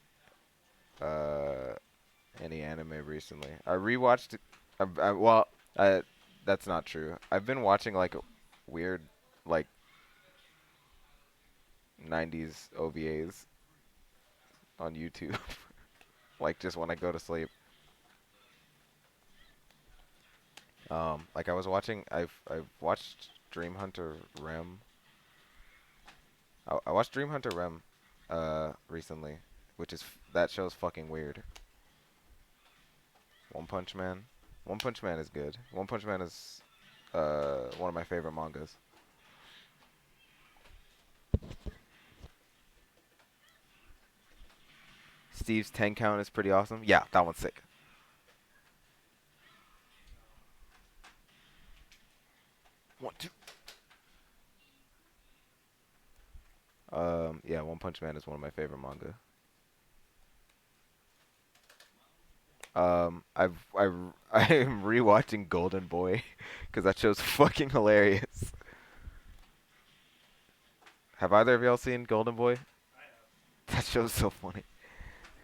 any anime recently. I rewatched it. Well, that's not true. I've been watching like weird, like 90s OVAs on YouTube, like just when I go to sleep. Like I've watched Dream Hunter Rem. I watched Dream Hunter Rem, recently, which is that show's fucking weird. One Punch Man. One Punch Man is good. One Punch Man is one of my favorite mangas. Steve's 10 count is pretty awesome. Yeah, that one's sick. One, two. Yeah, One Punch Man is one of my favorite manga. I'm rewatching Golden Boy because that show's fucking hilarious. Have either of y'all seen Golden Boy? I have. That show's so funny.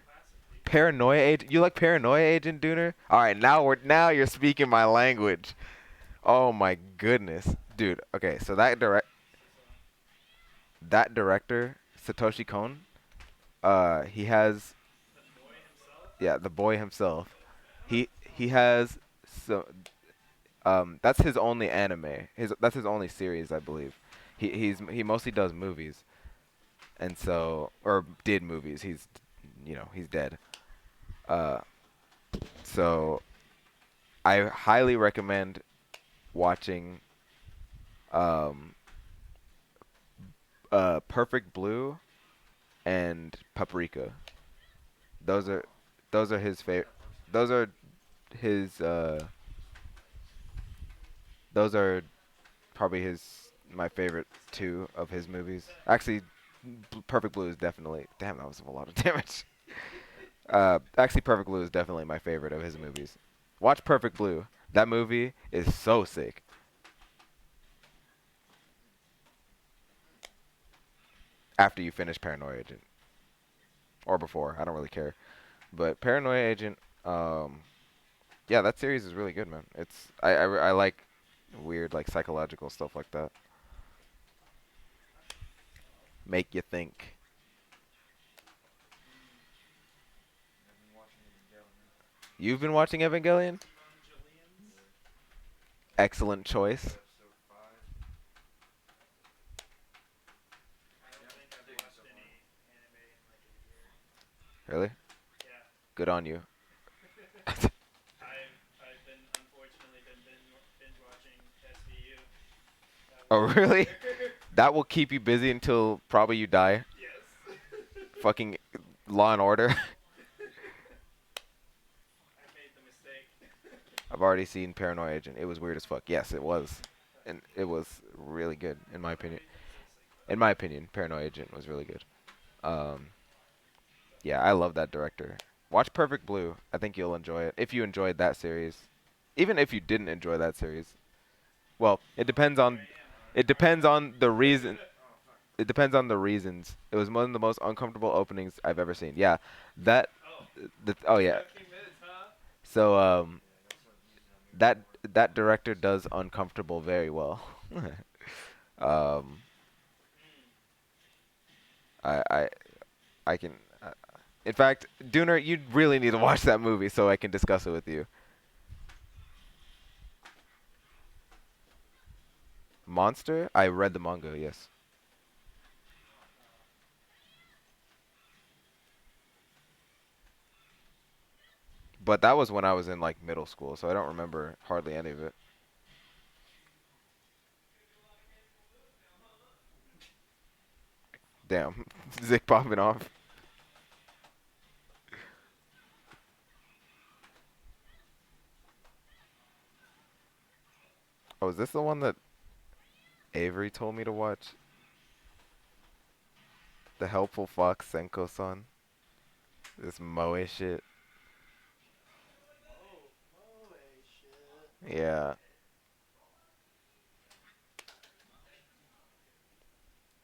Classic. Dude. Paranoia Agent. You like Paranoia Agent Dooner? All right, now you're speaking my language. Oh my goodness, dude. Okay, so that director Satoshi Kon. He has The boy himself. yeah, the boy himself. He has so that's his only anime. That's his only series, I believe. He mostly does movies, and so or did movies. He's dead. Uh, so I highly recommend watching um Perfect Blue and Paprika. Those are those are his favorite. Those are his those are probably his my favorite two of his movies. Actually, Perfect Blue is definitely. Damn, that was a lot of damage. Actually, Perfect Blue is definitely my favorite of his movies. Watch Perfect Blue. That movie is so sick. After you finish Paranoia Agent or before, I don't really care. But Paranoia Agent, yeah, that series is really good, man. I like weird like psychological stuff like that. Make you think. I've been watching Evangelion. You've been watching Evangelion? Evangelions. Excellent Up choice. to episode 5. I don't Yeah, think I've digging watched so far. any anime in like a year. Really? Yeah. Good on you. I've been unfortunately been binge watching SVU. That Oh, was really? year. That will keep you busy until probably you die. Yes. Fucking Law and Order. I made the mistake. I've already seen Paranoia Agent. It was weird as fuck. Yes, it was. And it was really good, in my opinion. In my opinion, Paranoia Agent was really good. Um, yeah, I love that director. Watch Perfect Blue. I think you'll enjoy it. If you enjoyed that series. Even if you didn't enjoy that series. Well, it depends on the reason. Oh, fuck. It depends on the reasons. It was one of the most uncomfortable openings I've ever seen. Yeah, that. Oh, Oh yeah. joking minutes, huh? So Yeah, no sort of music on me. that that director does uncomfortable very well. um, Mm. I I can. In fact, Dooner, you really need to watch that movie so I can discuss it with you. Monster? I read the manga. Yes. But that was when I was in like middle school, so I don't remember hardly any of it. Damn, Zick popping off. Oh, is this the one that Avery told me to watch? The Helpful Fox Senko-san. This moe shit. Moe shit. Yeah.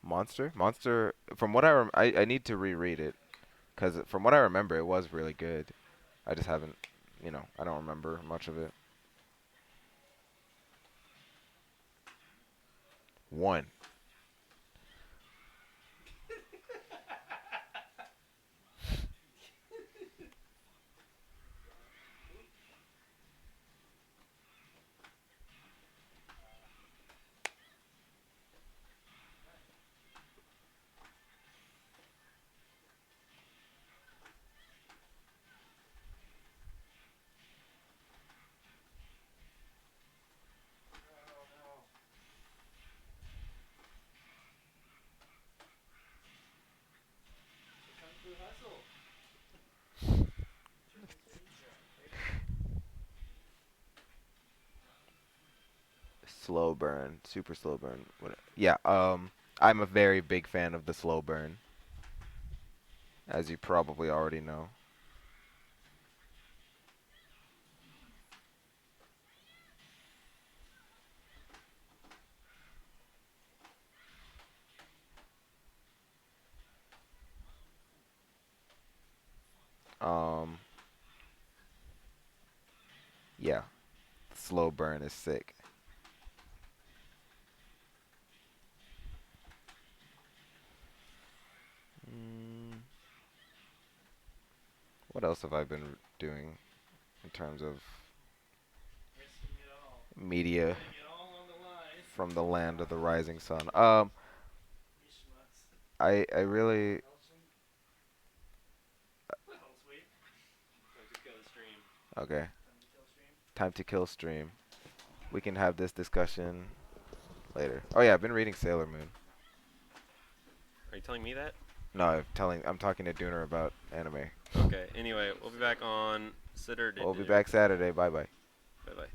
Monster? Monster. From what I need to reread it, cause from what I remember, it was really good. I just haven't, I don't remember much of it. One. Oh, no. The Kung Fu Hustle. Triple Teacher. Slow burn. Super slow burn. Yeah. I'm a very big fan of the slow burn, as you probably already know. Um. Yeah. Slow burn is sick. What else have I been doing in terms of Risking it all. media Putting it all on the line. from the land of the rising sun? You schmucks. I really Well, sweet. Time to kill the stream. okay. Time to kill stream. Time to kill stream. We can have this discussion later. Oh yeah, I've been reading Sailor Moon. Are you telling me that? No, I'm talking to Dooner about anime. Okay. Anyway, we'll be back on Saturday. We'll be back Saturday. Bye bye. Bye bye.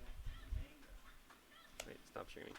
Wait, stop streaming.